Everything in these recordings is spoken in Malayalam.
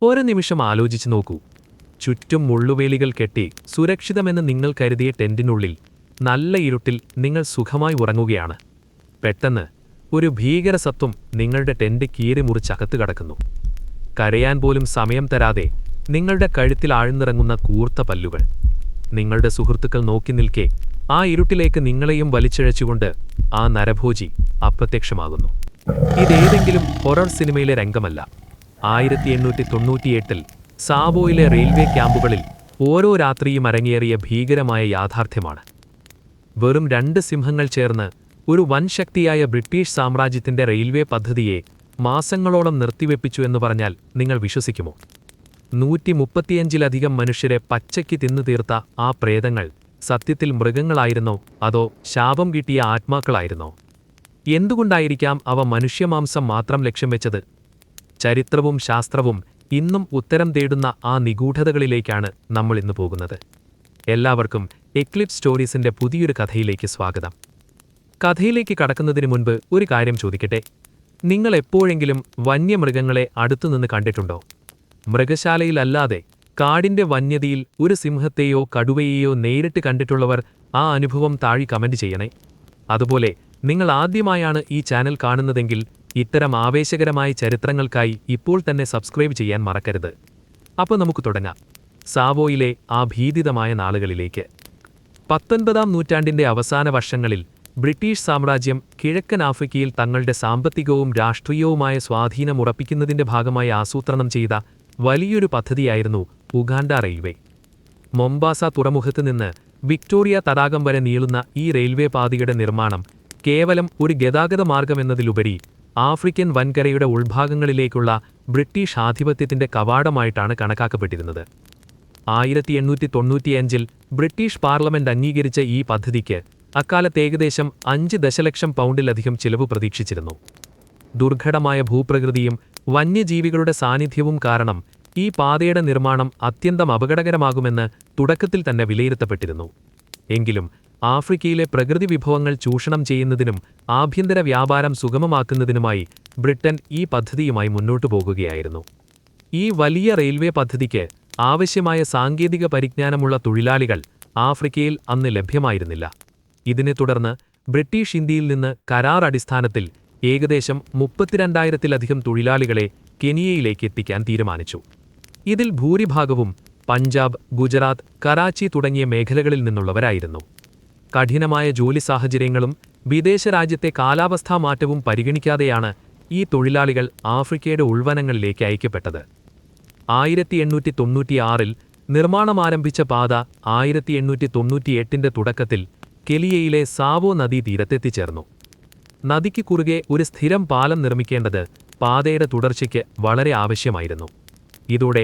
ഒരു നിമിഷം ആലോചിച്ചു നോക്കൂ. ചുറ്റും മുള്ളുവേലികൾ കെട്ടി സുരക്ഷിതമെന്ന് നിങ്ങൾ കരുതിയ ടെന്റിനുള്ളിൽ നല്ല ഇരുട്ടിൽ നിങ്ങൾ സുഖമായി ഉറങ്ങുകയാണ്. പെട്ടെന്ന് ഒരു ഭീകരസത്വം നിങ്ങളുടെ ടെന്റ് കീറി മുറിച്ചകത്ത് കടക്കുന്നു. കരയാൻ പോലും സമയം തരാതെ നിങ്ങളുടെ കഴുത്തിൽ ആഴ്ന്നിറങ്ങുന്ന കൂർത്ത പല്ലുകൾ. നിങ്ങളുടെ സുഹൃത്തുക്കൾ നോക്കി നിൽക്കെ ആ ഇരുട്ടിലേക്ക് നിങ്ങളെയും വലിച്ചിഴച്ചുകൊണ്ട് ആ നരഭോജി അപ്രത്യക്ഷമാകുന്നു. ഇതേതെങ്കിലും ഹൊറർ സിനിമയിലെ രംഗമല്ല. 1898 സാവോയിലെ റെയിൽവേ ക്യാമ്പുകളിൽ ഓരോ രാത്രിയും അരങ്ങേറിയ ഭീകരമായ യാഥാർത്ഥ്യമാണ്. വെറും 2 സിംഹങ്ങൾ ചേർന്ന് ഒരു വൻ ശക്തിയായ ബ്രിട്ടീഷ് സാമ്രാജ്യത്തിന്റെ റെയിൽവേ പദ്ധതിയെ മാസങ്ങളോളം നിർത്തിവെപ്പിച്ചു എന്ന് പറഞ്ഞാൽ നിങ്ങൾ വിശ്വസിക്കുമോ? 135-ലധികം മനുഷ്യരെ പച്ചയ്ക്ക് തിന്നു തീർത്ത ആ പ്രേതങ്ങൾ സത്യത്തിൽ മൃഗങ്ങളായിരുന്നോ അതോ ശാപം കിട്ടിയ ആത്മാക്കളായിരുന്നോ? എന്തുകൊണ്ടായിരിക്കാം അവ മനുഷ്യമാംസം മാത്രം ലക്ഷ്യം വെച്ചത്? ചരിത്രവും ശാസ്ത്രവും ഇന്നും ഉത്തരം തേടുന്ന ആ നിഗൂഢതകളിലേക്കാണ് നമ്മൾ ഇന്ന് പോകുന്നത്. എല്ലാവർക്കും എക്ലിപ്സ് സ്റ്റോറീസിന്റെ പുതിയൊരു കഥയിലേക്ക് സ്വാഗതം. കഥയിലേക്ക് കടക്കുന്നതിന് മുൻപ് ഒരു കാര്യം ചോദിക്കട്ടെ. നിങ്ങൾ എപ്പോഴെങ്കിലും വന്യമൃഗങ്ങളെ അടുത്തുനിന്ന് കണ്ടിട്ടുണ്ടോ? മൃഗശാലയിലല്ലാതെ കാടിന്റെ വന്യതയിൽ ഒരു സിംഹത്തെയോ കടുവയെയോ നേരിട്ട് കണ്ടിട്ടുള്ളവർ ആ അനുഭവം താഴെ കമന്റ് ചെയ്യണേ. അതുപോലെ നിങ്ങൾ ആദ്യമായാണ് ഈ ചാനൽ കാണുന്നതെങ്കിൽ ഇത്തരം ആവേശകരമായ ചരിത്രങ്ങൾക്കായി ഇപ്പോൾ തന്നെ സബ്സ്ക്രൈബ് ചെയ്യാൻ മറക്കരുത്. അപ്പോൾ നമുക്ക് തുടങ്ങാം. സാവോയിലെ ആ ഭീതിതമായ നാളുകളിലേക്ക്. 19-ാം നൂറ്റാണ്ടിന്റെ അവസാന വർഷങ്ങളിൽ ബ്രിട്ടീഷ് സാമ്രാജ്യം കിഴക്കൻ ആഫ്രിക്കയിൽ തങ്ങളുടെ സാമ്പത്തികവും രാഷ്ട്രീയവുമായ സ്വാധീനം ഉറപ്പിക്കുന്നതിന്റെ ഭാഗമായി ആസൂത്രണം ചെയ്ത വലിയൊരു പദ്ധതിയായിരുന്നു ഉഗാണ്ട റെയിൽവേ. മൊംബാസ തുറമുഖത്ത് നിന്ന് വിക്ടോറിയ തടാകം വരെ നീളുന്ന ഈ റെയിൽവേ പാതയുടെ നിർമ്മാണം കേവലം ഒരു ഗതാഗത മാർഗമെന്നതിലുപരി ആഫ്രിക്കൻ വൻകരയുടെ ഉൾഭാഗങ്ങളിലേക്കുള്ള ബ്രിട്ടീഷ് ആധിപത്യത്തിന്റെ കവാടമായിട്ടാണ് കണക്കാക്കപ്പെട്ടിരുന്നത്. 1895-ൽ ബ്രിട്ടീഷ് പാർലമെന്റ് അംഗീകരിച്ച ഈ പദ്ധതിക്ക് അക്കാലത്ത് ഏകദേശം 5 ദശലക്ഷം പൗണ്ടിലധികം ചിലവ് പ്രതീക്ഷിച്ചിരുന്നു. ദുർഘടമായ ഭൂപ്രകൃതിയും വന്യജീവികളുടെ സാന്നിധ്യവും കാരണം ഈ പാതയുടെ നിർമ്മാണം അത്യന്തം അപകടകരമാകുമെന്ന് തുടക്കത്തിൽ തന്നെ വിലയിരുത്തപ്പെട്ടിരുന്നു. എങ്കിലും ആഫ്രിക്കയിലെ പ്രകൃതി വിഭവങ്ങൾ ചൂഷണം ചെയ്യുന്നതിനും ആഭ്യന്തര വ്യാപാരം സുഗമമാക്കുന്നതിനുമായി ബ്രിട്ടൻ ഈ പദ്ധതിയുമായി മുന്നോട്ടു പോകുകയായിരുന്നു. ഈ വലിയ റെയിൽവേ പദ്ധതിക്ക് ആവശ്യമായ സാങ്കേതിക പരിജ്ഞാനമുള്ള തൊഴിലാളികൾ ആഫ്രിക്കയിൽ അന്ന് ലഭ്യമായിരുന്നില്ല. ഇതിനെ തുടർന്ന് ബ്രിട്ടീഷ് ഇന്ത്യയിൽ നിന്ന് കരാർ അടിസ്ഥാനത്തിൽ ഏകദേശം 32,000-ലധികം തൊഴിലാളികളെ കെനിയയിലേക്ക് എത്തിക്കാൻ തീരുമാനിച്ചു. ഇതിൽ ഭൂരിഭാഗവും പഞ്ചാബ്, ഗുജറാത്ത്, കറാച്ചി തുടങ്ങിയ മേഖലകളിൽ നിന്നുള്ളവരായിരുന്നു. കഠിനമായ ജോലി സാഹചര്യങ്ങളും വിദേശ രാജ്യത്തെ കാലാവസ്ഥാ മാറ്റവും പരിഗണിക്കാതെയാണ് ഈ തൊഴിലാളികൾ ആഫ്രിക്കയുടെ ഉൾവനങ്ങളിലേക്ക് അയക്കപ്പെട്ടത്. 1896-ൽ നിർമ്മാണം ആരംഭിച്ച പാത 1898-ന്റെ തുടക്കത്തിൽ കെനിയയിലെ സാവോ നദീതീരത്തെത്തിച്ചേർന്നു. നദിക്ക് കുറുകെ ഒരു സ്ഥിരം പാലം നിർമ്മിക്കേണ്ടത് പാതയുടെ തുടർച്ചയ്ക്ക് വളരെ ആവശ്യമായിരുന്നു. ഇതോടെ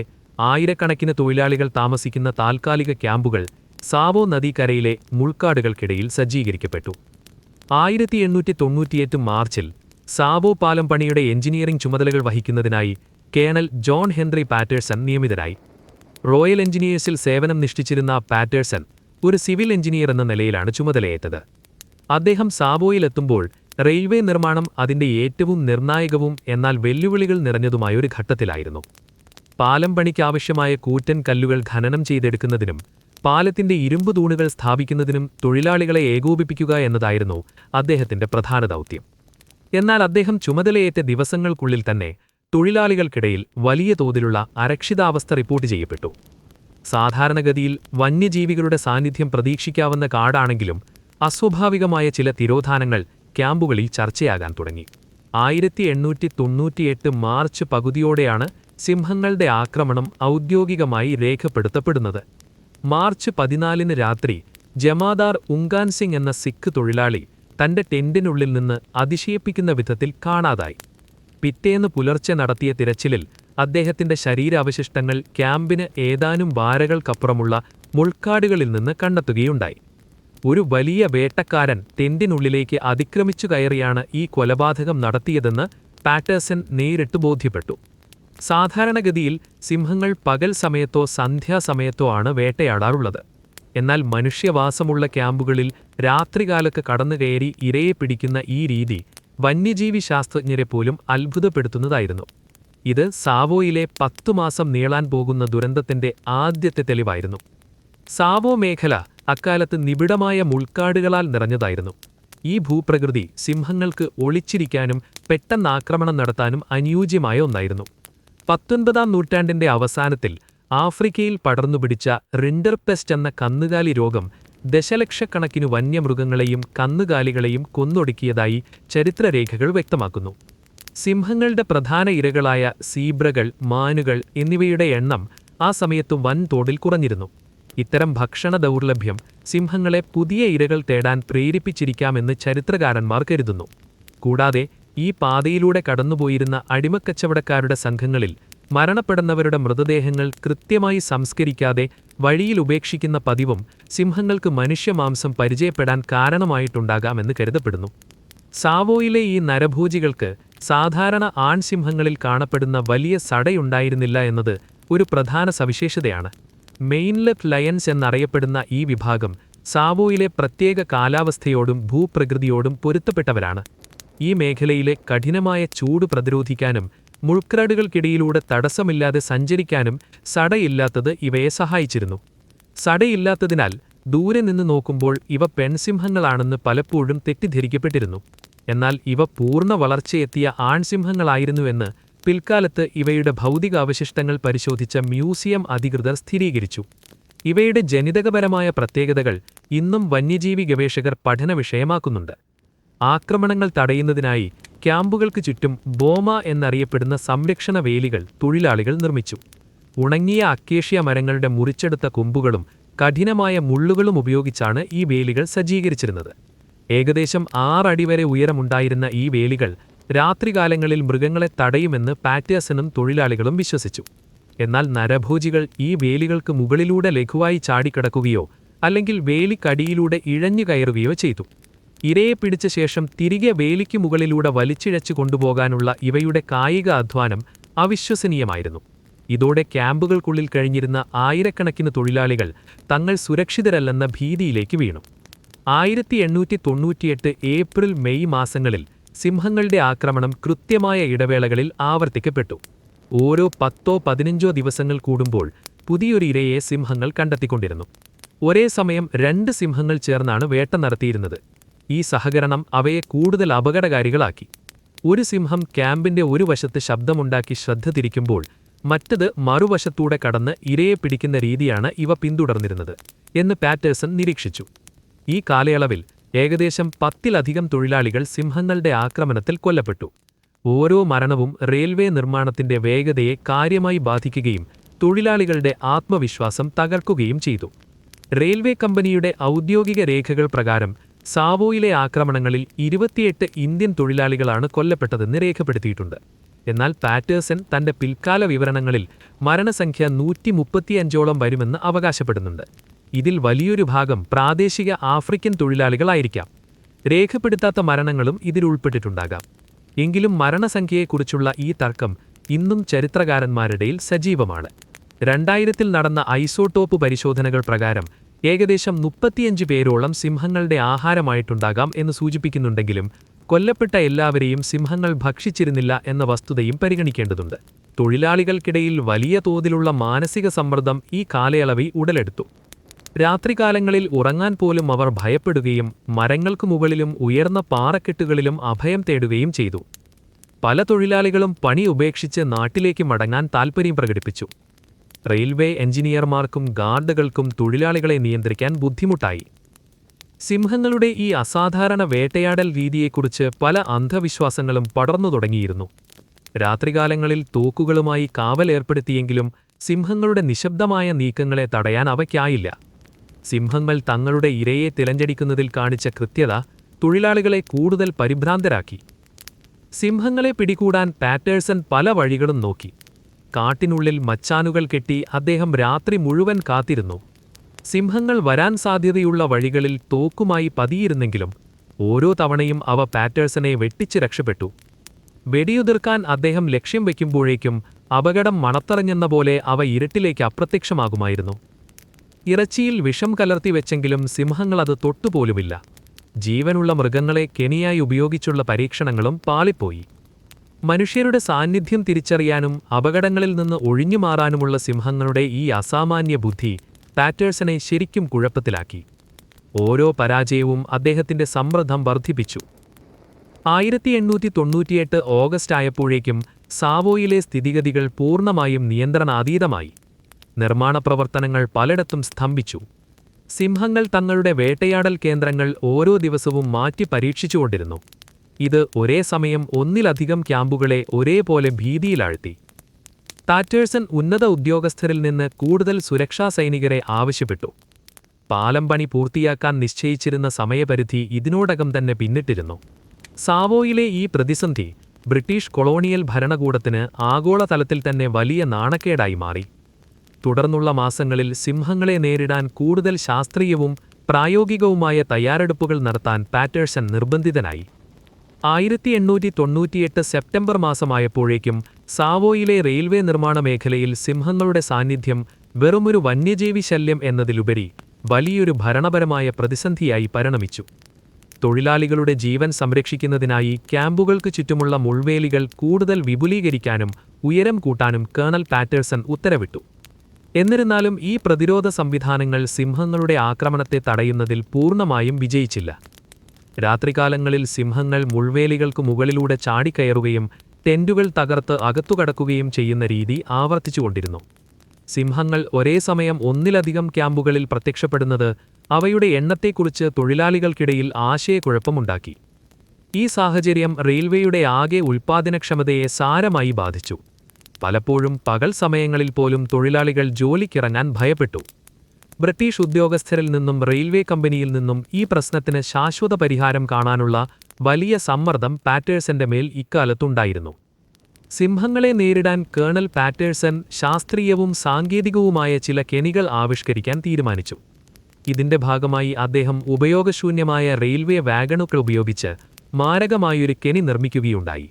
ആയിരക്കണക്കിന് തൊഴിലാളികൾ താമസിക്കുന്ന താൽക്കാലിക ക്യാമ്പുകൾ സാവോ നദീക്കരയിലെ മുൾക്കാടുകൾക്കിടയിൽ സജ്ജീകരിക്കപ്പെട്ടു. 1898 മാർച്ചിൽ സാവോ പാലം പണിയുടെ എഞ്ചിനീയറിംഗ് ചുമതലകൾ വഹിക്കുന്നതിനായി കേണൽ ജോൺ ഹെൻറി പാറ്റേഴ്സൺ നിയമിതനായി. റോയൽ എഞ്ചിനീയേഴ്സിൽ സേവനം നിഷ്ഠിച്ചിരുന്ന പാറ്റേഴ്സൺ ഒരു സിവിൽ എഞ്ചിനീയർ എന്ന നിലയിലാണ് ചുമതലയേറ്റത്. അദ്ദേഹം സാവോയിലെത്തുമ്പോൾ റെയിൽവേ നിർമ്മാണം അതിന്റെ ഏറ്റവും നിർണായകവും എന്നാൽ വെല്ലുവിളികൾ നിറഞ്ഞതുമായ ഒരു ഘട്ടത്തിലായിരുന്നു. പാലം പണിക്കാവശ്യമായ കൂറ്റൻ കല്ലുകൾ ഖനനം ചെയ്തെടുക്കുന്നതിനും പാലത്തിന്റെ ഇരുമ്പ് തൂണുകൾ സ്ഥാപിക്കുന്നതിനും തൊഴിലാളികളെ ഏകോപിപ്പിക്കുക എന്നതായിരുന്നു അദ്ദേഹത്തിന്റെ പ്രധാന ദൗത്യം. എന്നാൽ അദ്ദേഹം ചുമതലയേറ്റ ദിവസങ്ങൾക്കുള്ളിൽ തന്നെ തൊഴിലാളികൾക്കിടയിൽ വലിയ തോതിലുള്ള അരക്ഷിതാവസ്ഥ റിപ്പോർട്ട് ചെയ്യപ്പെട്ടു. സാധാരണഗതിയിൽ വന്യജീവികളുടെ സാന്നിധ്യം പ്രതീക്ഷിക്കാവുന്ന കാടാണെങ്കിലും അസ്വാഭാവികമായ ചില തിരോധാനങ്ങൾ ക്യാമ്പുകളിൽ ചർച്ചയാകാൻ തുടങ്ങി. 1898 മാർച്ച് പകുതിയോടെയാണ് സിംഹങ്ങളുടെ ആക്രമണം ഔദ്യോഗികമായി രേഖപ്പെടുത്തപ്പെടുന്നത്. മാർച്ച് 14 രാത്രി ജമാദാർ ഉങ്കാൻ സിംഗ് എന്ന സിഖ് തൊഴിലാളി തന്റെ ടെന്റിനുള്ളിൽ നിന്ന് അതിശയിപ്പിക്കുന്ന വിധത്തിൽ കാണാതായി. പിറ്റേന്ന് പുലർച്ചെ നടത്തിയ തിരച്ചിലിൽ അദ്ദേഹത്തിന്റെ ശരീരാവശിഷ്ടങ്ങൾ ക്യാമ്പിന് ഏതാനും വാരകൾക്കപ്പുറമുള്ള മുൾക്കാടുകളിൽ നിന്ന് കണ്ടെത്തുകയുണ്ടായി. ഒരു വലിയ വേട്ടക്കാരൻ ടെന്റിനുള്ളിലേക്ക് അതിക്രമിച്ചു കയറിയാണ് ഈ കൊലപാതകം നടത്തിയതെന്ന് പാറ്റേഴ്സൺ നേരിട്ട് ബോധ്യപ്പെട്ടു. സാധാരണഗതിയിൽ സിംഹങ്ങൾ പകൽ സമയത്തോ സന്ധ്യാസമയത്തോ ആണ് വേട്ടയാടാറുള്ളത്. എന്നാൽ മനുഷ്യവാസമുള്ള ക്യാമ്പുകളിൽ രാത്രികാലത്ത് കടന്നുകയറി ഇരയെ പിടിക്കുന്ന ഈ രീതി വന്യജീവി ശാസ്ത്രജ്ഞരെ പോലും അത്ഭുതപ്പെടുത്തുന്നതായിരുന്നു. ഇത് സാവോയിലെ 10 മാസം നീളാൻ പോകുന്ന ദുരന്തത്തിന്റെ ആദ്യത്തെ തെളിവായിരുന്നു. സാവോ മേഖല അക്കാലത്ത് നിബിഡമായ മുൾക്കാടുകളാൽ നിറഞ്ഞതായിരുന്നു. ഈ ഭൂപ്രകൃതി സിംഹങ്ങൾക്ക് ഒളിച്ചിരിക്കാനും പെട്ടെന്ന് ആക്രമണം നടത്താനും അനുയോജ്യമായ ഒന്നായിരുന്നു. 19-ാം നൂറ്റാണ്ടിന്റെ അവസാനത്തിൽ ആഫ്രിക്കയിൽ പടർന്നുപിടിച്ച റിൻഡർപെസ്റ്റ് എന്ന കന്നുകാലി രോഗം ദശലക്ഷക്കണക്കിനു വന്യമൃഗങ്ങളെയും കന്നുകാലികളെയും കൊന്നൊടുക്കിയതായി ചരിത്രരേഖകൾ വ്യക്തമാക്കുന്നു. സിംഹങ്ങളുടെ പ്രധാന ഇരകളായ സീബ്രകൾ, മാനുകൾ എന്നിവയുടെ എണ്ണം ആ സമയത്ത് വൻതോതിൽ കുറഞ്ഞിരുന്നു. ഇത്തരം ഭക്ഷണ ദൗർലഭ്യം സിംഹങ്ങളെ പുതിയ ഇരകൾ തേടാൻ പ്രേരിപ്പിച്ചിരിക്കാമെന്ന് ചരിത്രകാരന്മാർ കരുതുന്നു. കൂടാതെ ഈ പാതയിലൂടെ കടന്നുപോയിരുന്ന അടിമക്കച്ചവടക്കാരുടെ സംഘങ്ങളിൽ മരണപ്പെടുന്നവരുടെ മൃതദേഹങ്ങൾ കൃത്യമായി സംസ്കരിക്കാതെ വഴിയിൽ ഉപേക്ഷിക്കുന്ന പതിവും സിംഹങ്ങൾക്ക് മനുഷ്യമാംസം പരിചയപ്പെടാൻ കാരണമായിട്ടുണ്ടാകാമെന്ന് കരുതപ്പെടുന്നു. സാവോയിലെ ഈ നരഭോജികൾക്ക് സാധാരണ ആൺസിംഹങ്ങളിൽ കാണപ്പെടുന്ന വലിയ സടയുണ്ടായിരുന്നില്ല എന്നത് ഒരു പ്രധാന സവിശേഷതയാണ്. മെയിൻലെറ്റ് ലയൺസ് എന്നറിയപ്പെടുന്ന ഈ വിഭാഗം സാവോയിലെ പ്രത്യേക കാലാവസ്ഥയോടും ഭൂപ്രകൃതിയോടും പൊരുത്തപ്പെട്ടവരാണ്. ഈ മേഖലയിലെ കഠിനമായ ചൂട് പ്രതിരോധിക്കാനും മുൾക്കാടുകൾക്കിടയിലൂടെ തടസ്സമില്ലാതെ സഞ്ചരിക്കാനും സടയില്ലാത്തത് ഇവയെ സഹായിച്ചിരുന്നു. സടയില്ലാത്തതിനാൽ ദൂരെ നിന്ന് നോക്കുമ്പോൾ ഇവ പെൺസിംഹങ്ങളാണെന്ന് പലപ്പോഴും തെറ്റിദ്ധരിക്കപ്പെട്ടിരുന്നു. എന്നാൽ ഇവ പൂർണ്ണ വളർച്ചയെത്തിയ ആൺസിംഹങ്ങളായിരുന്നുവെന്ന് പിൽക്കാലത്ത് ഇവയുടെ ഭൗതികാവശിഷ്ടങ്ങൾ പരിശോധിച്ച മ്യൂസിയം അധികൃതർ സ്ഥിരീകരിച്ചു. ഇവയുടെ ജനിതകപരമായ പ്രത്യേകതകൾ ഇന്നും വന്യജീവി ഗവേഷകർ പഠന വിഷയമാക്കുന്നുണ്ട്. ആക്രമണങ്ങൾ തടയുന്നതിനായി ക്യാമ്പുകൾക്ക് ചുറ്റും ബോമ എന്നറിയപ്പെടുന്ന സംരക്ഷണ വേലികൾ തൊഴിലാളികൾ നിർമ്മിച്ചു. ഉണങ്ങിയ അക്കേഷ്യ മരങ്ങളുടെ മുറിച്ചെടുത്ത കൊമ്പുകളും കഠിനമായ മുള്ളുകളും ഉപയോഗിച്ചാണ് ഈ വേലികൾ സജ്ജീകരിച്ചിരുന്നത്. ഏകദേശം 6 അടി വരെ ഉയരമുണ്ടായിരുന്ന ഈ വേലികൾ രാത്രികാലങ്ങളിൽ മൃഗങ്ങളെ തടയുമെന്ന് പാറ്റേഴ്സണും തൊഴിലാളികളും വിശ്വസിച്ചു. എന്നാൽ നരഭോജികൾ ഈ വേലികൾക്ക് മുകളിലൂടെ ലഘുവായി ചാടിക്കടക്കുകയോ അല്ലെങ്കിൽ വേലിക്കടിയിലൂടെ ഇഴഞ്ഞു കയറുകയോ ചെയ്തു. ഇരയെ പിടിച്ച ശേഷം തിരികെ വേലിക്ക് മുകളിലൂടെ വലിച്ചിഴച്ചു കൊണ്ടുപോകാനുള്ള ഇവയുടെ കായിക അധ്വാനം അവിശ്വസനീയമായിരുന്നു. ഇതോടെ ക്യാമ്പുകൾക്കുള്ളിൽ കഴിഞ്ഞിരുന്ന ആയിരക്കണക്കിന് തൊഴിലാളികൾ തങ്ങൾ സുരക്ഷിതരല്ലെന്ന ഭീതിയിലേക്ക് വീണു. 1898 ഏപ്രിൽ മെയ് മാസങ്ങളിൽ സിംഹങ്ങളുടെ ആക്രമണം കൃത്യമായ ഇടവേളകളിൽ ആവർത്തിക്കപ്പെട്ടു. ഓരോ 10-15 ദിവസങ്ങൾ കൂടുമ്പോൾ പുതിയൊരു ഇരയെ സിംഹങ്ങൾ കണ്ടെത്തിക്കൊണ്ടിരുന്നു. ഒരേ സമയം 2 സിംഹങ്ങൾ ചേർന്നാണ് വേട്ട നടത്തിയിരുന്നത്. ഈ സഹകരണം അവയെ കൂടുതൽ അപകടകാരികളാക്കി. ഒരു സിംഹം ക്യാമ്പിന്റെ ഒരു വശത്ത് ശബ്ദമുണ്ടാക്കി ശ്രദ്ധ തിരിക്കുമ്പോൾ മറ്റത് മറുവശത്തൂടെ കടന്ന് ഇരയെ പിടിക്കുന്ന രീതിയാണ് ഇവ പിന്തുടർന്നിരുന്നത് എന്ന് പാറ്റേഴ്സൺ നിരീക്ഷിച്ചു. ഈ കാലയളവിൽ ഏകദേശം 10-ലധികം തൊഴിലാളികൾ സിംഹങ്ങളുടെ ആക്രമണത്തിൽ കൊല്ലപ്പെട്ടു. ഓരോ മരണവും റെയിൽവേ നിർമ്മാണത്തിന്റെ വേഗതയെ കാര്യമായി ബാധിക്കുകയും തൊഴിലാളികളുടെ ആത്മവിശ്വാസം തകർക്കുകയും ചെയ്തു. റെയിൽവേ കമ്പനിയുടെ ഔദ്യോഗിക രേഖകൾ പ്രകാരം സാവോയിലെ ആക്രമണങ്ങളിൽ 28 ഇന്ത്യൻ തൊഴിലാളികളാണ് കൊല്ലപ്പെട്ടതെന്ന് രേഖപ്പെടുത്തിയിട്ടുണ്ട്. എന്നാൽ പാറ്റേഴ്സൺ തന്റെ പിൽക്കാല വിവരണങ്ങളിൽ മരണസംഖ്യ 135ഓളം വരുമെന്ന് അവകാശപ്പെടുന്നുണ്ട്. ഇതിൽ വലിയൊരു ഭാഗം പ്രാദേശിക ആഫ്രിക്കൻ തൊഴിലാളികളായിരിക്കാം. രേഖപ്പെടുത്താത്ത മരണങ്ങളും ഇതിൽ ഉൾപ്പെട്ടിട്ടുണ്ടാകാം. എങ്കിലും മരണസംഖ്യയെക്കുറിച്ചുള്ള ഈ തർക്കം ഇന്നും ചരിത്രകാരന്മാരുടെയിൽ സജീവമാണ്. 2000-ൽ നടന്ന ഐസോടോപ്പ് പരിശോധനകൾ പ്രകാരം ഏകദേശം 35 പേരോളം സിംഹങ്ങളുടെ ആഹാരമായിട്ടുണ്ടാകാം എന്ന് സൂചിപ്പിക്കുന്നുണ്ടെങ്കിലും കൊല്ലപ്പെട്ട എല്ലാവരെയും സിംഹങ്ങൾ ഭക്ഷിച്ചിരുന്നില്ല എന്ന വസ്തുതയും പരിഗണിക്കേണ്ടതുണ്ട്. തൊഴിലാളികൾക്കിടയിൽ വലിയ തോതിലുള്ള മാനസിക സമ്മർദ്ദം ഈ കാലയളവിൽ ഉടലെടുത്തു. രാത്രികാലങ്ങളിൽ ഉറങ്ങാൻ പോലും അവർ ഭയപ്പെടുകയും മരങ്ങൾക്കു മുകളിലും ഉയർന്ന പാറക്കെട്ടുകളിലും അഭയം തേടുകയും ചെയ്തു. പല തൊഴിലാളികളും പണി ഉപേക്ഷിച്ച് നാട്ടിലേക്ക് മടങ്ങാൻ താൽപ്പര്യം പ്രകടിപ്പിച്ചു. റെയിൽവേ എഞ്ചിനീയർമാർക്കും ഗാർഡുകൾക്കും തൊഴിലാളികളെ നിയന്ത്രിക്കാൻ ബുദ്ധിമുട്ടായി. സിംഹങ്ങളുടെ ഈ അസാധാരണ വേട്ടയാടൽ രീതിയെക്കുറിച്ച് പല അന്ധവിശ്വാസങ്ങളും പടർന്നു തുടങ്ങിയിരുന്നു. രാത്രികാലങ്ങളിൽ തോക്കുകളുമായി കാവലേർപ്പെടുത്തിയെങ്കിലും സിംഹങ്ങളുടെ നിശബ്ദമായ നീക്കങ്ങളെ തടയാൻ അവയ്ക്കായില്ല. സിംഹങ്ങൾ തങ്ങളുടെ ഇരയെ തിരഞ്ഞെടുക്കുന്നതിൽ കാണിച്ച കൃത്യത തൊഴിലാളികളെ കൂടുതൽ പരിഭ്രാന്തരാക്കി. സിംഹങ്ങളെ പിടികൂടാൻ പാറ്റേഴ്സൺ പല വഴികളും നോക്കി. കാട്ടിനുള്ളിൽ മച്ചാനുകൾ കെട്ടി അദ്ദേഹം രാത്രി മുഴുവൻ കാത്തിരുന്നു. സിംഹങ്ങൾ വരാൻ സാധ്യതയുള്ള വഴികളിൽ തോക്കുമായി പതിയിരുന്നെങ്കിലും ഓരോ തവണയും അവ പാറ്റേഴ്സനെ വെട്ടിച്ച് രക്ഷപ്പെട്ടു. വെടിയുതിർക്കാൻ അദ്ദേഹം ലക്ഷ്യം വയ്ക്കുമ്പോഴേക്കും അപകടം മണത്തറിഞ്ഞെന്ന പോലെ അവ ഇരുട്ടിലേക്ക് അപ്രത്യക്ഷമാകുമായിരുന്നു. ഇറച്ചിയിൽ വിഷം കലർത്തിവെച്ചെങ്കിലും സിംഹങ്ങളത് തൊട്ടുപോലുമില്ല. ജീവനുള്ള മൃഗങ്ങളെ കെണിയായി ഉപയോഗിച്ചുള്ള പരീക്ഷണങ്ങളും പാളിപ്പോയി. മനുഷ്യരുടെ സാന്നിധ്യം തിരിച്ചറിയാനും അപകടങ്ങളിൽ നിന്ന് ഒഴിഞ്ഞുമാറാനുമുള്ള സിംഹങ്ങളുടെ ഈ അസാമാന്യ ബുദ്ധി പാറ്റേഴ്സനെ ശരിക്കും കുഴപ്പത്തിലാക്കി. ഓരോ പരാജയവും അദ്ദേഹത്തിന്റെ സമ്മർദ്ദം വർദ്ധിപ്പിച്ചു. 1898 ഓഗസ്റ്റ് ആയപ്പോഴേക്കും സാവോയിലെ സ്ഥിതിഗതികൾ പൂർണ്ണമായും നിയന്ത്രണാതീതമായി. നിർമ്മാണ പ്രവർത്തനങ്ങൾ പലയിടത്തും സ്തംഭിച്ചു. സിംഹങ്ങൾ തങ്ങളുടെ വേട്ടയാടൽ കേന്ദ്രങ്ങൾ ഓരോ ദിവസവും മാറ്റി പരീക്ഷിച്ചുകൊണ്ടിരുന്നു. ഇത് ഒരേ സമയം ഒന്നിലധികം ക്യാമ്പുകളെ ഒരേപോലെ ഭീതിയിലാഴ്ത്തി. പാറ്റേഴ്സൺ ഉന്നത ഉദ്യോഗസ്ഥരിൽ നിന്ന് കൂടുതൽ സുരക്ഷാ സൈനികരെ ആവശ്യപ്പെട്ടു. പാലം പണി പൂർത്തിയാക്കാൻ നിശ്ചയിച്ചിരുന്ന സമയപരിധി ഇതിനോടകം തന്നെ പിന്നിട്ടിരുന്നു. സാവോയിലെ ഈ പ്രതിസന്ധി ബ്രിട്ടീഷ് കൊളോണിയൽ ഭരണകൂടത്തിന് ആഗോളതലത്തിൽ തന്നെ വലിയ നാണക്കേടായി മാറി. തുടർന്നുള്ള മാസങ്ങളിൽ സിംഹങ്ങളെ നേരിടാൻ കൂടുതൽ ശാസ്ത്രീയവും പ്രായോഗികവുമായ തയ്യാറെടുപ്പുകൾ നടത്താൻ പാറ്റേഴ്സൺ നിർബന്ധിതനായി. 1898 സെപ്റ്റംബർ മാസമായപ്പോഴേക്കും സാവോയിലെ റെയിൽവേ നിർമ്മാണ മേഖലയിൽ സിംഹങ്ങളുടെ സാന്നിധ്യം വെറുമൊരു വന്യജീവി ശല്യം എന്നതിലുപരി വലിയൊരു ഭരണപരമായ പ്രതിസന്ധിയായി പരിണമിച്ചു. തൊഴിലാളികളുടെ ജീവൻ സംരക്ഷിക്കുന്നതിനായി ക്യാമ്പുകൾക്ക് ചുറ്റുമുള്ള മുൾവേലികൾ കൂടുതൽ വിപുലീകരിക്കാനും ഉയരം കൂട്ടാനും കേണൽ പാറ്റേഴ്സൺ ഉത്തരവിട്ടു. എന്നിരുന്നാലും ഈ പ്രതിരോധ സംവിധാനങ്ങൾ സിംഹങ്ങളുടെ ആക്രമണത്തെ തടയുന്നതിൽ പൂർണ്ണമായും വിജയിച്ചില്ല. രാത്രികാലങ്ങളിൽ സിംഹങ്ങൾ മുൾവേലികൾക്ക് മുകളിലൂടെ ചാടിക്കയറുകയും ടെന്റുകൾ തകർത്ത് അകത്തുകടക്കുകയും ചെയ്യുന്ന രീതി ആവർത്തിച്ചുകൊണ്ടിരുന്നു. സിംഹങ്ങൾ ഒരേ സമയം ഒന്നിലധികം ക്യാമ്പുകളിൽ പ്രത്യക്ഷപ്പെടുന്നത് അവയുടെ എണ്ണത്തെക്കുറിച്ച് തൊഴിലാളികൾക്കിടയിൽ ആശയക്കുഴപ്പമുണ്ടാക്കി. ഈ സാഹചര്യം റെയിൽവേയുടെ ആകെ ഉൽപ്പാദനക്ഷമതയെ സാരമായി ബാധിച്ചു. പലപ്പോഴും പകൽ സമയങ്ങളിൽ പോലും തൊഴിലാളികൾ ജോലിക്കിറങ്ങാൻ ഭയപ്പെട്ടു. ബ്രിട്ടീഷ് ഉദ്യോഗസ്ഥരിൽ നിന്നും റെയിൽവേ കമ്പനിയിൽ നിന്നും ഈ പ്രശ്നത്തിന് ശാശ്വത പരിഹാരം കാണാനുള്ള വലിയ സമ്മർദ്ദം പാറ്റേഴ്സന്റെ മേൽ ഇക്കാലത്തുണ്ടായിരുന്നു. സിംഹങ്ങളെ നേരിടാൻ കേണൽ പാറ്റേഴ്സൺ ശാസ്ത്രീയവും സാങ്കേതികവുമായ ചില കെണികൾ ആവിഷ്കരിക്കാൻ തീരുമാനിച്ചു. ഇതിന്റെ ഭാഗമായി അദ്ദേഹം ഉപയോഗശൂന്യമായ റെയിൽവേ വാഗണുകൾ ഉപയോഗിച്ച് മാരകമായൊരു കെണി നിർമ്മിക്കുകയുണ്ടായി.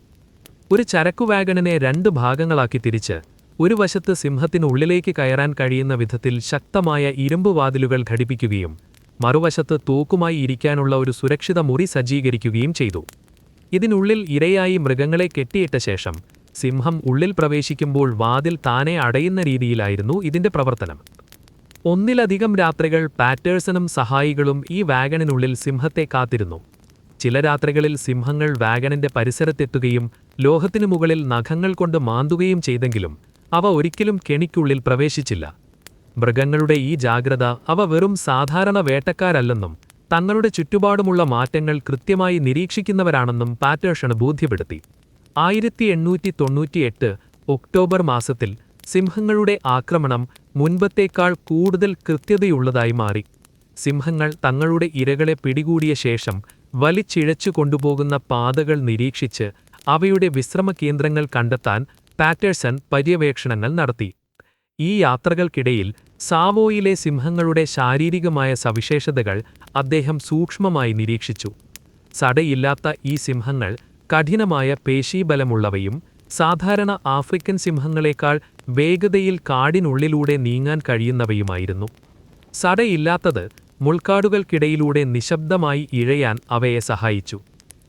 ഒരു ചരക്കു വാഗണിനെ 2 ഭാഗങ്ങളാക്കി തിരിച്ച് ഒരു വശത്ത് സിംഹത്തിനുള്ളിലേക്ക് കയറാൻ കഴിയുന്ന വിധത്തിൽ ശക്തമായ ഇരുമ്പ് വാതിലുകൾ ഘടിപ്പിക്കുകയും മറുവശത്ത് തോക്കുമായി ഇരിക്കാനുള്ള ഒരു സുരക്ഷിത മുറി സജ്ജീകരിക്കുകയും ചെയ്തു. ഇതിനുള്ളിൽ ഇരയായി മൃഗങ്ങളെ കെട്ടിയിട്ട ശേഷം സിംഹം ഉള്ളിൽ പ്രവേശിക്കുമ്പോൾ വാതിൽ താനെ അടയുന്ന രീതിയിലായിരുന്നു ഇതിന്റെ പ്രവർത്തനം. ഒന്നിലധികം രാത്രികൾ പാറ്റേഴ്സണും സഹായികളും ഈ വാഗണിനുള്ളിൽ സിംഹത്തെ കാത്തിരുന്നു. ചില രാത്രികളിൽ സിംഹങ്ങൾ വാഗണിന്റെ പരിസരത്തെത്തുകയും ലോഹത്തിനു മുകളിൽ നഖങ്ങൾ കൊണ്ട് മാന്തുകയും ചെയ്തെങ്കിലും അവ ഒരിക്കലും കെണിക്കുള്ളിൽ പ്രവേശിച്ചില്ല. മൃഗങ്ങളുടെ ഈ ജാഗ്രത അവ വെറും സാധാരണ വേട്ടക്കാരല്ലെന്നും തങ്ങളുടെ ചുറ്റുപാടുമുള്ള മാറ്റങ്ങൾ കൃത്യമായി നിരീക്ഷിക്കുന്നവരാണെന്നും പാറ്റേഴ്സൺ ബോധ്യപ്പെടുത്തി. 1898 ഒക്ടോബർ മാസത്തിൽ സിംഹങ്ങളുടെ ആക്രമണം മുൻപത്തേക്കാൾ കൂടുതൽ കൃത്യതയുള്ളതായി മാറി. സിംഹങ്ങൾ തങ്ങളുടെ ഇരകളെ പിടികൂടിയ ശേഷം വലിച്ചിഴച്ചു കൊണ്ടുപോകുന്ന പാതകൾ നിരീക്ഷിച്ച് അവയുടെ വിശ്രമ കേന്ദ്രങ്ങൾ കണ്ടെത്താൻ പാറ്റേഴ്സൺ പര്യവേക്ഷണങ്ങൾ നടത്തി. ഈ യാത്രകൾക്കിടയിൽ സാവോയിലെ സിംഹങ്ങളുടെ ശാരീരികമായ സവിശേഷതകൾ അദ്ദേഹം സൂക്ഷ്മമായി നിരീക്ഷിച്ചു. സടയില്ലാത്ത ഈ സിംഹങ്ങൾ കഠിനമായ പേശീബലമുള്ളവയും സാധാരണ ആഫ്രിക്കൻ സിംഹങ്ങളെക്കാൾ വേഗതയിൽ കാടിനുള്ളിലൂടെ നീങ്ങാൻ കഴിയുന്നവയുമായിരുന്നു. സടയില്ലാത്തത് മുൾക്കാടുകൾക്കിടയിലൂടെ നിശബ്ദമായി ഇഴയാൻ അവയെ സഹായിച്ചു.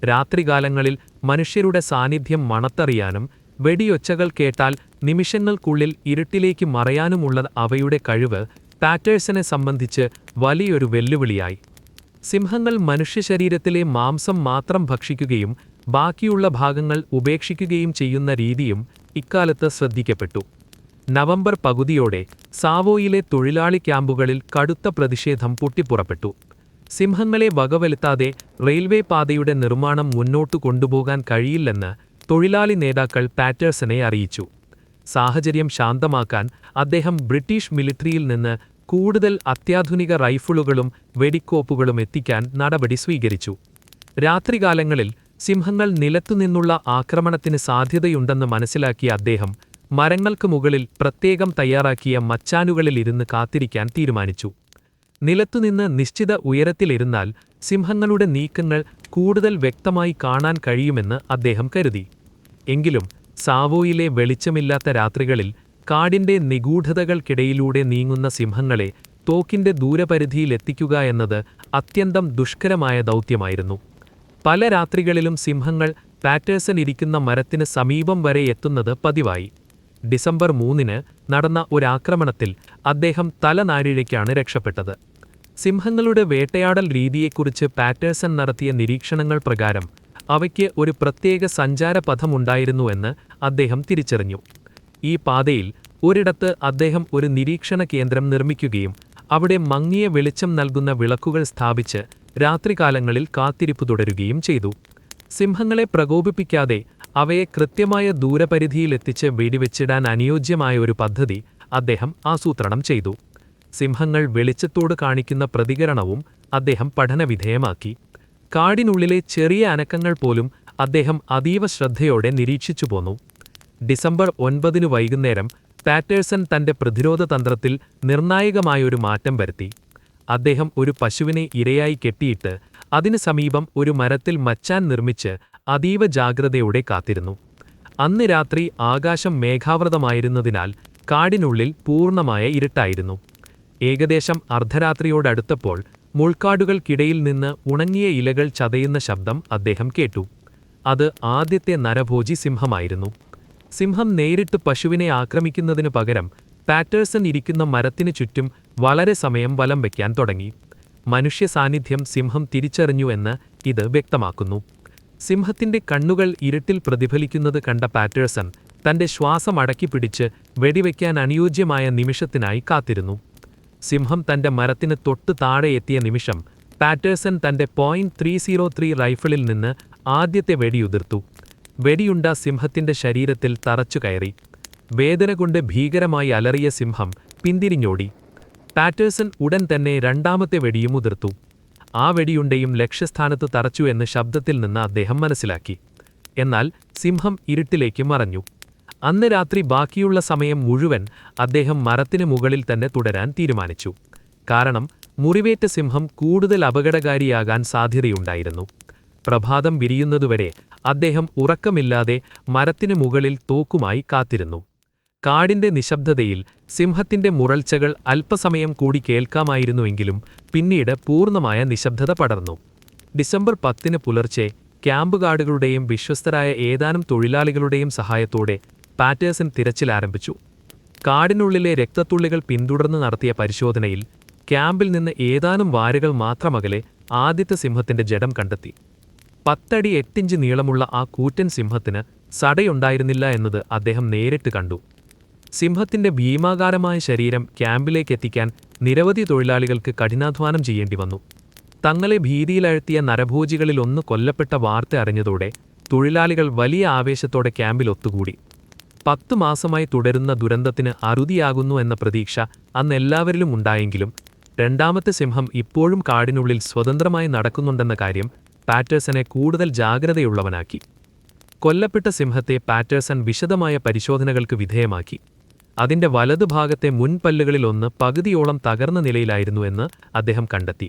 രാത്രികാലങ്ങളിൽ മനുഷ്യരുടെ സാന്നിധ്യം മണത്തറിയാനും വെടിയൊച്ചകൾ കേട്ടാൽ നിമിഷങ്ങൾക്കുള്ളിൽ ഇരുട്ടിലേക്ക് മറയാനുമുള്ള അവയുടെ കഴിവ് പാറ്റേഴ്സനെ സംബന്ധിച്ച് വലിയൊരു വെല്ലുവിളിയായി. സിംഹങ്ങൾ മനുഷ്യശരീരത്തിലെ മാംസം മാത്രം ഭക്ഷിക്കുകയും ബാക്കിയുള്ള ഭാഗങ്ങൾ ഉപേക്ഷിക്കുകയും ചെയ്യുന്ന രീതിയും ഇക്കാലത്ത് ശ്രദ്ധിക്കപ്പെട്ടു. നവംബർ പകുതിയോടെ സാവോയിലെ തൊഴിലാളി ക്യാമ്പുകളിൽ കടുത്ത പ്രതിഷേധം പൊട്ടിപ്പുറപ്പെട്ടു. സിംഹങ്ങളെ വകവരുത്താതെ റെയിൽവേ പാതയുടെ നിർമ്മാണം മുന്നോട്ടു കൊണ്ടുപോകാൻ കഴിയില്ലെന്ന് തൊഴിലാളി നേതാക്കൾ പാറ്റേഴ്സനെ അറിയിച്ചു. സാഹചര്യം ശാന്തമാക്കാൻ അദ്ദേഹം ബ്രിട്ടീഷ് മിലിറ്ററിയിൽ നിന്ന് കൂടുതൽ അത്യാധുനിക റൈഫിളുകളും വെടിക്കോപ്പുകളും എത്തിക്കാൻ നടപടി സ്വീകരിച്ചു. രാത്രികാലങ്ങളിൽ സിംഹങ്ങൾ നിലത്തുനിന്നുള്ള ആക്രമണത്തിന് സാധ്യതയുണ്ടെന്ന് മനസ്സിലാക്കിയ അദ്ദേഹം മരങ്ങൾക്ക് മുകളിൽ പ്രത്യേകം തയ്യാറാക്കിയ മച്ചാനുകളിൽ ഇരുന്ന് കാത്തിരിക്കാൻ തീരുമാനിച്ചു. നിലത്തുനിന്ന് നിശ്ചിത ഉയരത്തിലിരുന്നാൽ സിംഹങ്ങളുടെ നീക്കങ്ങൾ കൂടുതൽ വ്യക്തമായി കാണാൻ കഴിയുമെന്ന് അദ്ദേഹം കരുതി. എങ്കിലും സാവോയിലെ വെളിച്ചമില്ലാത്ത രാത്രികളിൽ കാടിന്റെ നിഗൂഢതകൾക്കിടയിലൂടെ നീങ്ങുന്ന സിംഹങ്ങളെ തോക്കിന്റെ ദൂരപരിധിയിലെത്തിക്കുക എന്നത് അത്യന്തം ദുഷ്കരമായ ദൗത്യമായിരുന്നു. പല രാത്രികളിലും സിംഹങ്ങൾ പാറ്റേഴ്സൺ ഇരിക്കുന്ന മരത്തിന് സമീപം വരെ എത്തുന്നത് പതിവായി. ഡിസംബർ 3-ന് നടന്ന ഒരാക്രമണത്തിൽ അദ്ദേഹം തലനാരിഴയ്ക്കാണ് രക്ഷപ്പെട്ടത്. സിംഹങ്ങളുടെ വേട്ടയാടൽ രീതിയെക്കുറിച്ച് പാറ്റേഴ്സൺ നടത്തിയ നിരീക്ഷണങ്ങൾ പ്രകാരം അവയ്ക്ക് ഒരു പ്രത്യേക സഞ്ചാരപഥമുണ്ടായിരുന്നുവെന്ന് അദ്ദേഹം തിരിച്ചറിഞ്ഞു. ഈ പാതയിൽ ഒരിടത്ത് അദ്ദേഹം ഒരു നിരീക്ഷണ കേന്ദ്രം നിർമ്മിക്കുകയും അവിടെ മങ്ങിയ വെളിച്ചം നൽകുന്ന വിളക്കുകൾ സ്ഥാപിച്ച് രാത്രികാലങ്ങളിൽ കാത്തിരിപ്പ് തുടരുകയും ചെയ്തു. സിംഹങ്ങളെ പ്രകോപിപ്പിക്കാതെ അവയെ കൃത്യമായ ദൂരപരിധിയിലെത്തിച്ച് വെടിവെച്ചിടാൻ അനുയോജ്യമായ ഒരു പദ്ധതി അദ്ദേഹം ആസൂത്രണം ചെയ്തു. സിംഹങ്ങൾ വെളിച്ചത്തോട് കാണിക്കുന്ന പ്രതികരണവും അദ്ദേഹം പഠനവിധേയമാക്കി. കാടിനുള്ളിലെ ചെറിയ അനക്കങ്ങൾ പോലും അദ്ദേഹം അതീവ ശ്രദ്ധയോടെ നിരീക്ഷിച്ചു പോന്നു. ഡിസംബർ 9-ന് വൈകുന്നേരം പാറ്റേഴ്സൺ തന്റെ പ്രതിരോധ തന്ത്രത്തിൽ നിർണായകമായൊരു മാറ്റം വരുത്തി. അദ്ദേഹം ഒരു പശുവിനെ ഇരയായി കെട്ടിയിട്ട് അതിനു സമീപം ഒരു മരത്തിൽ മച്ചാൻ നിർമ്മിച്ച് അതീവ ജാഗ്രതയോടെ കാത്തിരുന്നു. അന്ന് രാത്രി ആകാശം മേഘാവൃതമായിരുന്നതിനാൽ കാടിനുള്ളിൽ പൂർണ്ണമായ ഇരുട്ടായിരുന്നു. ഏകദേശം അർദ്ധരാത്രിയോടടുത്തപ്പോൾ മുൾക്കാടുകൾക്കിടയിൽ നിന്ന് ഉണങ്ങിയ ഇലകൾ ചതയുന്ന ശബ്ദം അദ്ദേഹം കേട്ടു. അത് ആദ്യത്തെ നരഭോജി സിംഹമായിരുന്നു. സിംഹം നേരിട്ട് പശുവിനെ ആക്രമിക്കുന്നതിനു പകരം പാറ്റേഴ്സൺ ഇരിക്കുന്ന മരത്തിനു ചുറ്റും വളരെ സമയം വലം വയ്ക്കാൻ തുടങ്ങി. മനുഷ്യ സാന്നിധ്യം സിംഹം തിരിച്ചറിഞ്ഞു എന്ന് ഇത് വ്യക്തമാക്കുന്നു. സിംഹത്തിന്റെ കണ്ണുകൾ ഇരുട്ടിൽ പ്രതിഫലിക്കുന്നത് കണ്ട പാറ്റേഴ്സൺ തന്റെ ശ്വാസം അടക്കിപ്പിടിച്ച് വെടിവെക്കാൻ അനുയോജ്യമായ നിമിഷത്തിനായി കാത്തിരുന്നു. സിംഹം തന്റെ മരത്തിന് തൊട്ട് താഴെ എത്തിയ നിമിഷം പാറ്റേഴ്സൺ തന്റെ .303 റൈഫിളിൽ നിന്ന് ആദ്യത്തെ വെടിയുതിർത്തു. വെടിയുണ്ട സിംഹത്തിന്റെ ശരീരത്തിൽ തറച്ചുകയറി. വേദന കൊണ്ട് ഭീകരമായി അലറിയ സിംഹം പിന്തിരിഞ്ഞോടി. പാറ്റേഴ്സൺ ഉടൻ തന്നെ രണ്ടാമത്തെ വെടിയും ഉതിർത്തു. ആ വെടിയുണ്ടയും ലക്ഷ്യസ്ഥാനത്ത് തറച്ചു എന്ന് ശബ്ദത്തിൽ നിന്ന് അദ്ദേഹം മനസ്സിലാക്കി. എന്നാൽ സിംഹം ഇരുട്ടിലേക്ക് മറഞ്ഞു. അന്ന് രാത്രി ബാക്കിയുള്ള സമയം മുഴുവൻ അദ്ദേഹം മരത്തിന് മുകളിൽ തന്നെ തുടരാൻ തീരുമാനിച്ചു. കാരണം മുറിവേറ്റ സിംഹം കൂടുതൽ അപകടകാരിയാകാൻ സാധ്യതയുണ്ടായിരുന്നു. പ്രഭാതം വിരിയുന്നതുവരെ അദ്ദേഹം ഉറക്കമില്ലാതെ മരത്തിനു മുകളിൽ തോക്കുമായി കാത്തിരുന്നു. കാടിന്റെ നിശബ്ദതയിൽ സിംഹത്തിന്റെ മുറൾച്ചകൾ അല്പസമയം കൂടി കേൾക്കാമായിരുന്നുവെങ്കിലും പിന്നീട് പൂർണ്ണമായ നിശബ്ദത പടർന്നു. ഡിസംബർ 10-ന് പുലർച്ചെ ക്യാമ്പുകാർഡുകളുടെയും വിശ്വസ്തരായ ഏതാനും തൊഴിലാളികളുടെയും സഹായത്തോടെ പാറ്റേഴ്സൺ തിരച്ചിൽ ആരംഭിച്ചു. കാടിനുള്ളിലെ രക്തത്തുള്ളികൾ പിന്തുടർന്ന് നടത്തിയ പരിശോധനയിൽ ക്യാമ്പിൽ നിന്ന് ഏതാനും വാരുകൾ മാത്രമകലെ ആദ്യത്തെ സിംഹത്തിന്റെ ജഡം കണ്ടെത്തി. 10 അടി 8 ഇഞ്ച് നീളമുള്ള ആ കൂറ്റൻ സിംഹത്തിന് സടയുണ്ടായിരുന്നില്ല എന്നത് അദ്ദേഹം നേരിട്ട് കണ്ടു. സിംഹത്തിന്റെ ഭീമാകാരമായ ശരീരം ക്യാമ്പിലേക്കെത്തിക്കാൻ നിരവധി തൊഴിലാളികൾക്ക് കഠിനാധ്വാനം ചെയ്യേണ്ടി വന്നു. തങ്ങളെ ഭീതിയിലഴ്ത്തിയ നരഭോജികളിലൊന്ന് കൊല്ലപ്പെട്ട വാർത്ത അറിഞ്ഞതോടെ തൊഴിലാളികൾ വലിയ ആവേശത്തോടെ ക്യാമ്പിൽ ഒത്തുകൂടി. 10 മാസമായി തുടരുന്ന ദുരന്തത്തിന് അറുതിയാകുന്നു എന്ന പ്രതീക്ഷ അന്നെല്ലാവരിലും ഉണ്ടായെങ്കിലും രണ്ടാമത്തെ സിംഹം ഇപ്പോഴും കാടിനുള്ളിൽ സ്വതന്ത്രമായി നടക്കുന്നുണ്ടെന്ന കാര്യം പാറ്റേഴ്സനെ കൂടുതൽ ജാഗ്രതയുള്ളവനാക്കി. കൊല്ലപ്പെട്ട സിംഹത്തെ പാറ്റേഴ്സൺ വിശദമായ പരിശോധനകൾക്ക് വിധേയമാക്കി. അതിന്റെ വലതുഭാഗത്തെ മുൻപല്ലുകളിലൊന്ന് പകുതിയോളം തകർന്ന നിലയിലായിരുന്നു എന്ന് അദ്ദേഹം കണ്ടെത്തി.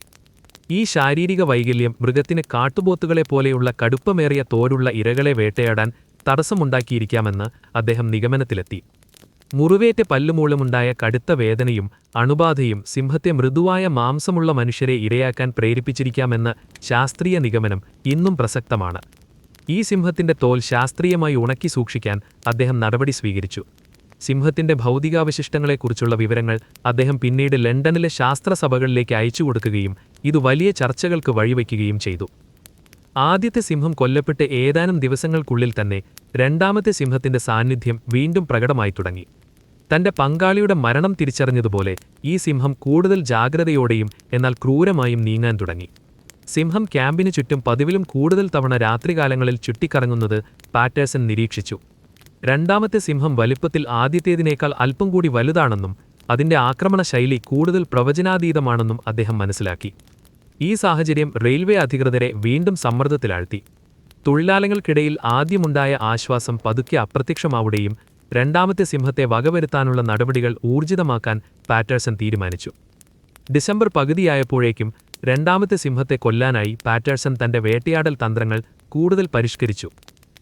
ഈ ശാരീരിക വൈകല്യം മൃഗത്തിന് കാട്ടുപോത്തുകളെപ്പോലെയുള്ള കടുപ്പമേറിയ തോലുള്ള ഇരകളെ വേട്ടയാടാൻ തടസ്സമുണ്ടാക്കിയിരിക്കാമെന്ന് അദ്ദേഹം നിഗമനത്തിലെത്തി. മുറിവേറ്റ പല്ലുമൂലമുണ്ടായ കടുത്ത വേദനയും അണുബാധയും സിംഹത്തെ മൃദുവായ മാംസമുള്ള മനുഷ്യരെ ഇരയാക്കാൻ പ്രേരിപ്പിച്ചിരിക്കാമെന്ന ശാസ്ത്രീയ നിഗമനം ഇന്നും പ്രസക്തമാണ്. ഈ സിംഹത്തിന്റെ തോൽ ശാസ്ത്രീയമായി ഉണക്കി സൂക്ഷിക്കാൻ അദ്ദേഹം നടപടി സ്വീകരിച്ചു. സിംഹത്തിന്റെ ഭൗതികാവശിഷ്ടങ്ങളെക്കുറിച്ചുള്ള വിവരങ്ങൾ അദ്ദേഹം പിന്നീട് ലണ്ടനിലെ ശാസ്ത്രസഭകളിലേക്ക് അയച്ചുകൊടുക്കുകയും ഇത് വലിയ ചർച്ചകൾക്ക് വഴിവെക്കുകയും ചെയ്തു. ആദ്യത്തെ സിംഹം കൊല്ലപ്പെട്ട് ഏതാനും ദിവസങ്ങൾക്കുള്ളിൽ തന്നെ രണ്ടാമത്തെ സിംഹത്തിന്റെ സാന്നിധ്യം വീണ്ടും പ്രകടമായി തുടങ്ങി. തന്റെ പങ്കാളിയുടെ മരണം തിരിച്ചറിഞ്ഞതുപോലെ ഈ സിംഹം കൂടുതൽ ജാഗ്രതയോടെയും എന്നാൽ ക്രൂരമായും നീങ്ങാൻ തുടങ്ങി. സിംഹം ക്യാമ്പിനു ചുറ്റും പതിവിലും കൂടുതൽ തവണ രാത്രികാലങ്ങളിൽ ചുറ്റിക്കറങ്ങുന്നത് പാറ്റേഴ്സൺ നിരീക്ഷിച്ചു. രണ്ടാമത്തെ സിംഹം വലിപ്പത്തിൽ ആദ്യത്തേതിനേക്കാൾ അല്പം കൂടി വലുതാണെന്നും അതിന്റെ ആക്രമണ ശൈലി കൂടുതൽ പ്രവചനാതീതമാണെന്നും അദ്ദേഹം മനസ്സിലാക്കി. ഈ സാഹചര്യം റെയിൽവേ അധികൃതരെ വീണ്ടും സമ്മർദ്ദത്തിലാഴ്ത്തി. തൊഴിലാളികൾക്കിടയിൽ ആദ്യമുണ്ടായ ആശ്വാസം പതുക്കെ അപ്രത്യക്ഷമാവുകയും രണ്ടാമത്തെ സിംഹത്തെ വകവരുത്താനുള്ള നടപടികൾ ഊർജിതമാക്കാൻ പാറ്റേഴ്സൺ തീരുമാനിച്ചു. ഡിസംബർ പകുതിയായപ്പോഴേക്കും രണ്ടാമത്തെ സിംഹത്തെ കൊല്ലാനായി പാറ്റേഴ്സൺ തന്റെ വേട്ടയാടൽ തന്ത്രങ്ങൾ കൂടുതൽ പരിഷ്കരിച്ചു.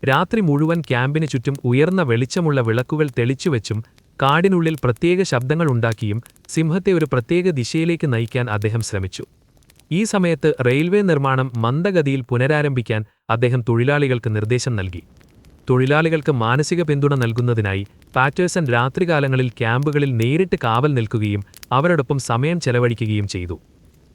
രാത്രി മുഴുവൻ ക്യാമ്പിന് ചുറ്റും ഉയർന്ന വെളിച്ചമുള്ള വിളക്കുകൾ തെളിച്ചുവെച്ചും കാടിനുള്ളിൽ പ്രത്യേക ശബ്ദങ്ങൾ ഉണ്ടാക്കിയും സിംഹത്തെ ഒരു പ്രത്യേക ദിശയിലേക്ക് നയിക്കാൻ അദ്ദേഹം ശ്രമിച്ചു. ഈ സമയത്ത് റെയിൽവേ നിർമ്മാണം മന്ദഗതിയിൽ പുനരാരംഭിക്കാൻ അദ്ദേഹം തൊഴിലാളികൾക്ക് നിർദ്ദേശം നൽകി. തൊഴിലാളികൾക്ക് മാനസിക പിന്തുണ നൽകുന്നതിനായി പാറ്റേഴ്സൺ രാത്രികാലങ്ങളിൽ ക്യാമ്പുകളിൽ നേരിട്ട് കാവൽ നിൽക്കുകയും അവരോടൊപ്പം സമയം ചെലവഴിക്കുകയും ചെയ്തു.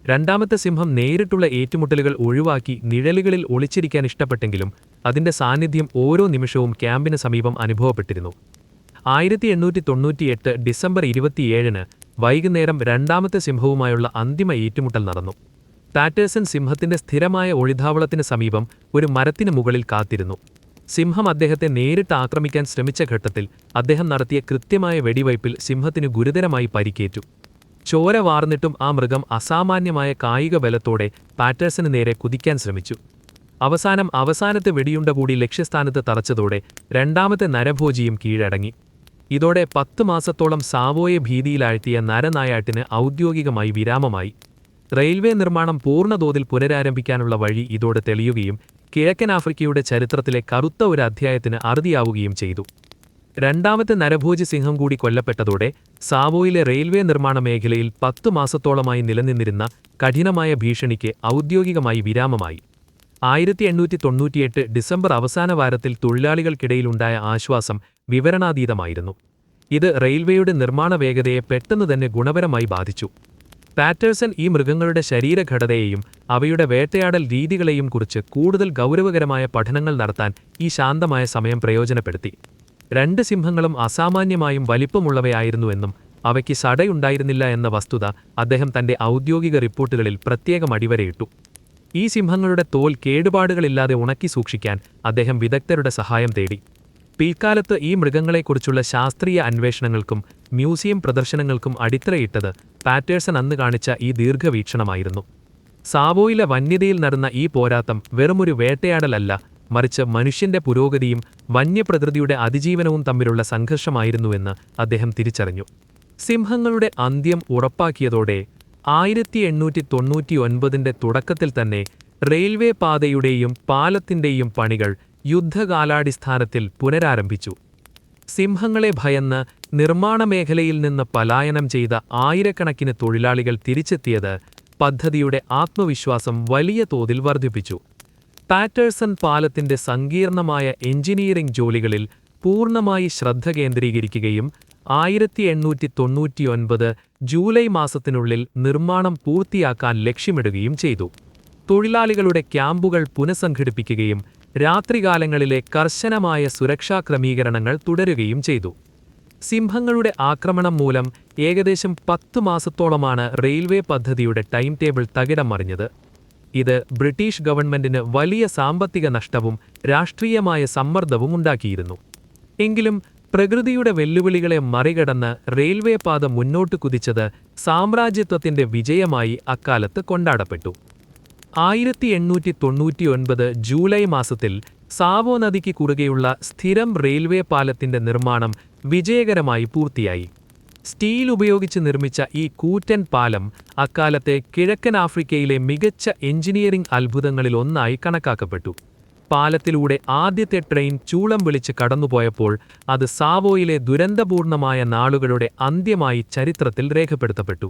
രണ്ടാമത്തെ സിംഹം നേരിട്ടുള്ള ഏറ്റുമുട്ടലുകൾ ഒഴിവാക്കി നിഴലുകളിൽ ഒളിച്ചിരിക്കാൻ ഇഷ്ടപ്പെട്ടെങ്കിലും അതിന്റെ സാന്നിധ്യം ഓരോ നിമിഷവും ക്യാമ്പിന് സമീപം അനുഭവപ്പെട്ടിരുന്നു. 1898 ഡിസംബർ 27-ന് വൈകുന്നേരം രണ്ടാമത്തെ സിംഹവുമായുള്ള അന്തിമ ഏറ്റുമുട്ടൽ നടന്നു. പാറ്റേഴ്സൺ സിംഹത്തിന്റെ സ്ഥിരമായ ഒളിതാവളത്തിന് സമീപം ഒരു മരത്തിന് മുകളിൽ കാത്തിരുന്നു. സിംഹം അദ്ദേഹത്തെ നേരിട്ട് ആക്രമിക്കാൻ ശ്രമിച്ച ഘട്ടത്തിൽ അദ്ദേഹം നടത്തിയ കൃത്യമായ വെടിവയ്പിൽ സിംഹത്തിന് ഗുരുതരമായി പരിക്കേറ്റു. ചോര വാർന്നിട്ടും ആ മൃഗം അസാമാന്യമായ കായിക ബലത്തോടെ പാറ്റേഴ്സന് നേരെ കുതിക്കാൻ ശ്രമിച്ചു. അവസാനത്തെ വെടിയുണ്ട കൂടി ലക്ഷ്യസ്ഥാനത്ത് തറച്ചതോടെ രണ്ടാമത്തെ നരഭോജിയും കീഴടങ്ങി. ഇതോടെ 10 മാസത്തോളം സാവോയെ ഭീതിയിലാഴ്ത്തിയ നരനായാട്ടിന് ഔദ്യോഗികമായി വിരാമമായി. റെയിൽവേ നിർമ്മാണം പൂർണ്ണതോതിൽ പുനരാരംഭിക്കാനുള്ള വഴി ഇതോടെ തെളിയുകയും കിഴക്കൻ ആഫ്രിക്കയുടെ ചരിത്രത്തിലെ കറുത്ത ഒരു അധ്യായത്തിന് അറുതിയാവുകയും ചെയ്തു. രണ്ടാമത്തെ നരഭോജി സിംഹം കൂടി കൊല്ലപ്പെട്ടതോടെ സാവോയിലെ റെയിൽവേ നിർമ്മാണ മേഖലയിൽ 10 മാസത്തോളമായി നിലനിന്നിരുന്ന കഠിനമായ ഭീഷണിക്ക് ഔദ്യോഗികമായി വിരാമമായി. 1898 ഡിസംബർ അവസാന വാരത്തിൽ തൊഴിലാളികൾക്കിടയിലുണ്ടായ ആശ്വാസം വിവരണാതീതമായിരുന്നു. ഇത് റെയിൽവേയുടെ നിർമ്മാണ വേഗതയെ പെട്ടെന്ന് തന്നെ ഗുണപരമായി ബാധിച്ചു. പാറ്റേഴ്സൺ ഈ മൃഗങ്ങളുടെ ശരീരഘടനയെയും അവയുടെ വേട്ടയാടൽ രീതികളെയും കുറിച്ച് കൂടുതൽ ഗൗരവകരമായ പഠനങ്ങൾ നടത്താൻ ഈ ശാന്തമായ സമയം പ്രയോജനപ്പെടുത്തി. 2 സിംഹങ്ങളും അസാമാന്യമായും വലിപ്പമുള്ളവയായിരുന്നുവെന്നും അവയ്ക്ക് സടയുണ്ടായിരുന്നില്ല എന്ന വസ്തുത അദ്ദേഹം തന്റെ ഔദ്യോഗിക റിപ്പോർട്ടുകളിൽ പ്രത്യേകം അടിവരയിട്ടു. ഈ സിംഹങ്ങളുടെ തോൽ കേടുപാടുകളില്ലാതെ ഉണക്കി സൂക്ഷിക്കാൻ അദ്ദേഹം വിദഗ്ധരുടെ സഹായം തേടി. പിൽക്കാലത്ത് ഈ മൃഗങ്ങളെക്കുറിച്ചുള്ള ശാസ്ത്രീയ അന്വേഷണങ്ങൾക്കും മ്യൂസിയം പ്രദർശനങ്ങൾക്കും അടിത്തറയിട്ടത് പാറ്റേഴ്സൺ അന്ന് കാണിച്ച ഈ ദീർഘവീക്ഷണമായിരുന്നു. സാവോയിലെ വന്യതയിൽ നടന്ന ഈ പോരാട്ടം വെറുമൊരു വേട്ടയാടലല്ല, മറിച്ച് മനുഷ്യന്റെ പുരോഗതിയും വന്യപ്രകൃതിയുടെ അതിജീവനവും തമ്മിലുള്ള സംഘർഷമായിരുന്നുവെന്ന് അദ്ദേഹം തിരിച്ചറിഞ്ഞു. സിംഹങ്ങളുടെ അന്ത്യം ഉറപ്പാക്കിയതോടെ 1899 തുടക്കത്തിൽ തന്നെ റെയിൽവേ പാതയുടെയും പാലത്തിന്റെയും പണികൾ യുദ്ധകാലാടിസ്ഥാനത്തിൽ പുനരാരംഭിച്ചു. സിംഹങ്ങളെ ഭയന്ന് നിർമ്മാണ മേഖലയിൽ നിന്ന് പലായനം ചെയ്ത ആയിരക്കണക്കിന് തൊഴിലാളികൾ തിരിച്ചെത്തിയത് പദ്ധതിയുടെ ആത്മവിശ്വാസം വലിയ തോതിൽ വർദ്ധിപ്പിച്ചു. പാറ്റേഴ്സൺ പാലത്തിന്റെ സങ്കീർണമായ എഞ്ചിനീയറിംഗ് ജോലികളിൽ പൂർണ്ണമായി ശ്രദ്ധ കേന്ദ്രീകരിക്കുകയും 1899 ജൂലൈ മാസത്തിനുള്ളിൽ നിർമ്മാണം പൂർത്തിയാക്കാൻ ലക്ഷ്യമിടുകയും ചെയ്തു. തൊഴിലാളികളുടെ ക്യാമ്പുകൾ പുനഃസംഘടിപ്പിക്കുകയും രാത്രികാലങ്ങളിലെ കർശനമായ സുരക്ഷാ ക്രമീകരണങ്ങൾ തുടരുകയും ചെയ്തു. സിംഹങ്ങളുടെ ആക്രമണം മൂലം ഏകദേശം 10 മാസത്തോളമാണ് റെയിൽവേ പദ്ധതിയുടെ ടൈം ടേബിൾ തകിടം മറിഞ്ഞത്. ഇത് ബ്രിട്ടീഷ് ഗവൺമെന്റിന് വലിയ സാമ്പത്തിക നഷ്ടവും രാഷ്ട്രീയമായ സമ്മർദ്ദവും ഉണ്ടാക്കിയിരുന്നു. എങ്കിലും പ്രകൃതിയുടെ വെല്ലുവിളികളെ മറികടന്ന് റെയിൽവേ പാത മുന്നോട്ട് കുതിച്ചത് സാമ്രാജ്യത്വത്തിന്റെ വിജയമായി അക്കാലത്ത് കൊണ്ടാടപ്പെട്ടു. 1899 ജൂലൈ മാസത്തിൽ സാവോ നദിക്ക് കുറുകെയുള്ള സ്ഥിരം റെയിൽവേ പാലത്തിന്റെ നിർമ്മാണം വിജയകരമായി പൂർത്തിയായി. സ്റ്റീൽ ഉപയോഗിച്ച് നിർമ്മിച്ച ഈ കൂറ്റൻ പാലം അക്കാലത്തെ കിഴക്കൻ ആഫ്രിക്കയിലെ മികച്ച എഞ്ചിനീയറിംഗ് അത്ഭുതങ്ങളിലൊന്നായി കണക്കാക്കപ്പെട്ടു. പാലത്തിലൂടെ ആദ്യത്തെ ട്രെയിൻ ചൂളം വിളിച്ച് കടന്നുപോയപ്പോൾ അത് സാവോയിലെ ദുരന്തപൂർണമായ നാളുകളുടെ അന്ത്യമായി ചരിത്രത്തിൽ രേഖപ്പെടുത്തപ്പെട്ടു.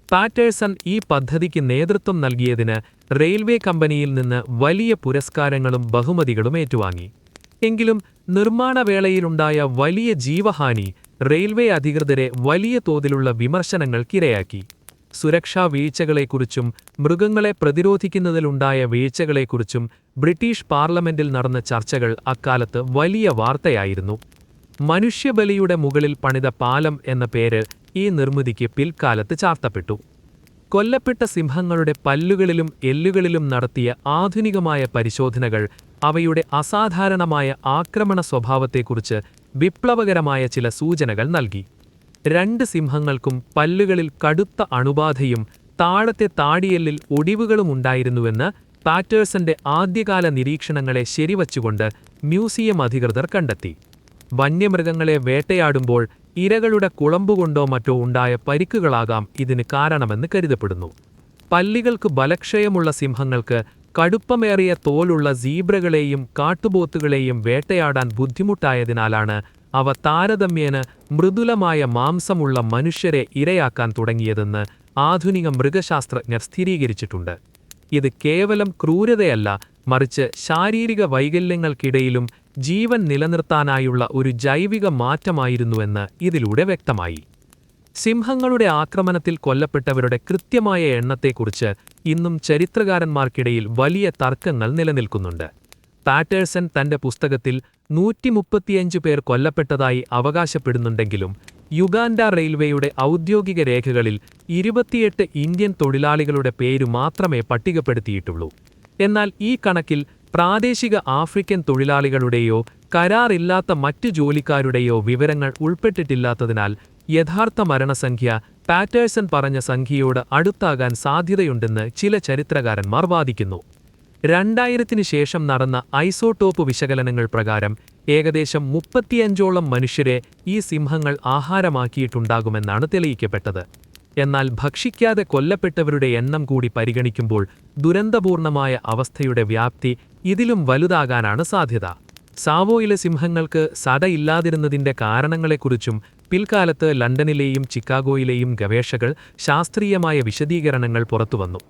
പാറ്റേഴ്സൺ ഈ പദ്ധതിക്ക് നേതൃത്വം നൽകിയതിന് റെയിൽവേ കമ്പനിയിൽ നിന്ന് വലിയ പുരസ്കാരങ്ങളും ബഹുമതികളും ഏറ്റുവാങ്ങി. എങ്കിലും നിർമ്മാണവേളയിലുണ്ടായ വലിയ ജീവഹാനി റെയിൽവേ അധികൃതരെ വലിയ തോതിലുള്ള വിമർശനങ്ങൾക്കിരയാക്കി. സുരക്ഷാ വീഴ്ചകളെക്കുറിച്ചും മൃഗങ്ങളെ പ്രതിരോധിക്കുന്നതിലുണ്ടായ വീഴ്ചകളെക്കുറിച്ചും ബ്രിട്ടീഷ് പാർലമെന്റിൽ നടന്ന ചർച്ചകൾ അക്കാലത്ത് വലിയ വാർത്തയായിരുന്നു. മനുഷ്യബലിയുടെ മുകളിൽ പണിത പാലം എന്ന പേര് ഈ നിർമ്മിതിക്ക് പിൽക്കാലത്ത് ചാർത്തപ്പെട്ടു. കൊല്ലപ്പെട്ട സിംഹങ്ങളുടെ പല്ലുകളിലും എല്ലുകളിലും നടത്തിയ ആധുനികമായ പരിശോധനകൾ അവയുടെ അസാധാരണമായ ആക്രമണ സ്വഭാവത്തെക്കുറിച്ച് വിപ്ലവകരമായ ചില സൂചനകൾ നൽകി. 2 സിംഹങ്ങൾക്കും പല്ലുകളിൽ കടുത്ത അണുബാധയും താഴത്തെ താടിയെല്ലിൽ ഒടിവുകളും ഉണ്ടായിരുന്നുവെന്ന് പാറ്റേഴ്സന്റെ ആദ്യകാല നിരീക്ഷണങ്ങളെ ശരിവച്ചുകൊണ്ട് മ്യൂസിയം അധികൃതർ കണ്ടെത്തി. വന്യമൃഗങ്ങളെ വേട്ടയാടുമ്പോൾ ഇരകളുടെ കുളമ്പുകൊണ്ടോ മറ്റോ ഉണ്ടായ പരിക്കുകളാകാം ഇതിന് കാരണമെന്ന് കരുതപ്പെടുന്നു. പല്ലികൾക്ക് ബലക്ഷയമുള്ള സിംഹങ്ങൾക്ക് കടുപ്പമേറിയ തോലുള്ള സീബ്രകളെയും കാട്ടുപോത്തുകളെയും വേട്ടയാടാൻ ബുദ്ധിമുട്ടായതിനാലാണ് അവ താരതമ്യേന മൃദുലമായ മാംസമുള്ള മനുഷ്യരെ ഇരയാക്കാൻ തുടങ്ങിയതെന്ന് ആധുനിക മൃഗശാസ്ത്രജ്ഞർ സ്ഥിരീകരിച്ചിട്ടുണ്ട്. ഇത് കേവലം ക്രൂരതയല്ല, മറിച്ച് ശാരീരിക വൈകല്യങ്ങൾക്കിടയിലും ജീവൻ നിലനിർത്താനായുള്ള ഒരു ജൈവിക മാറ്റമായിരുന്നുവെന്ന് ഇതിലൂടെ വ്യക്തമായി. സിംഹങ്ങളുടെ ആക്രമണത്തിൽ കൊല്ലപ്പെട്ടവരുടെ കൃത്യമായ എണ്ണത്തെക്കുറിച്ച് ഇന്നും ചരിത്രകാരന്മാർക്കിടയിൽ വലിയ തർക്കങ്ങൾ നിലനിൽക്കുന്നുണ്ട്. പാറ്റേഴ്സൺ തന്റെ പുസ്തകത്തിൽ 135 പേർ കൊല്ലപ്പെട്ടതായി അവകാശപ്പെടുന്നുണ്ടെങ്കിലും യുഗാണ്ട റെയിൽവേയുടെ ഔദ്യോഗിക രേഖകളിൽ 28 ഇന്ത്യൻ തൊഴിലാളികളുടെ പേരു മാത്രമേ പട്ടികപ്പെടുത്തിയിട്ടുള്ളൂ. എന്നാൽ ഈ കണക്കിൽ പ്രാദേശിക ആഫ്രിക്കൻ തൊഴിലാളികളുടെയോ കരാറില്ലാത്ത മറ്റു ജോലിക്കാരുടെയോ വിവരങ്ങൾ ഉൾപ്പെട്ടിട്ടില്ലാത്തതിനാൽ യഥാർത്ഥ മരണസംഖ്യ പാറ്റേഴ്സൺ പറഞ്ഞ സംഖ്യയോട് അടുത്താകാൻ സാധ്യതയുണ്ടെന്ന് ചില ചരിത്രകാരന്മാർ വാദിക്കുന്നു. 2000-ന് ശേഷം നടന്ന ഐസോടോപ്പ് വിശകലനങ്ങൾ പ്രകാരം ഏകദേശം 35ഓളം മനുഷ്യരെ ഈ സിംഹങ്ങൾ ആഹാരമാക്കിയിട്ടുണ്ടാകുമെന്നാണ് തെളിയിക്കപ്പെട്ടത്. എന്നാൽ ഭക്ഷിക്കാതെ കൊല്ലപ്പെട്ടവരുടെ എണ്ണം കൂടി പരിഗണിക്കുമ്പോൾ ദുരന്തപൂർണമായ അവസ്ഥയുടെ വ്യാപ്തി ഇതിലും വലുതാകാനാണ് സാധ്യത. സാവോയിലെ സിംഹങ്ങൾക്ക് സടയില്ലാതിരുന്നതിന്റെ കാരണങ്ങളെക്കുറിച്ചും പിൽക്കാലത്ത് ലണ്ടനിലെയും ചിക്കാഗോയിലെയും ഗവേഷകർ ശാസ്ത്രീയമായ വിശദീകരണങ്ങൾ പുറത്തുവന്നു.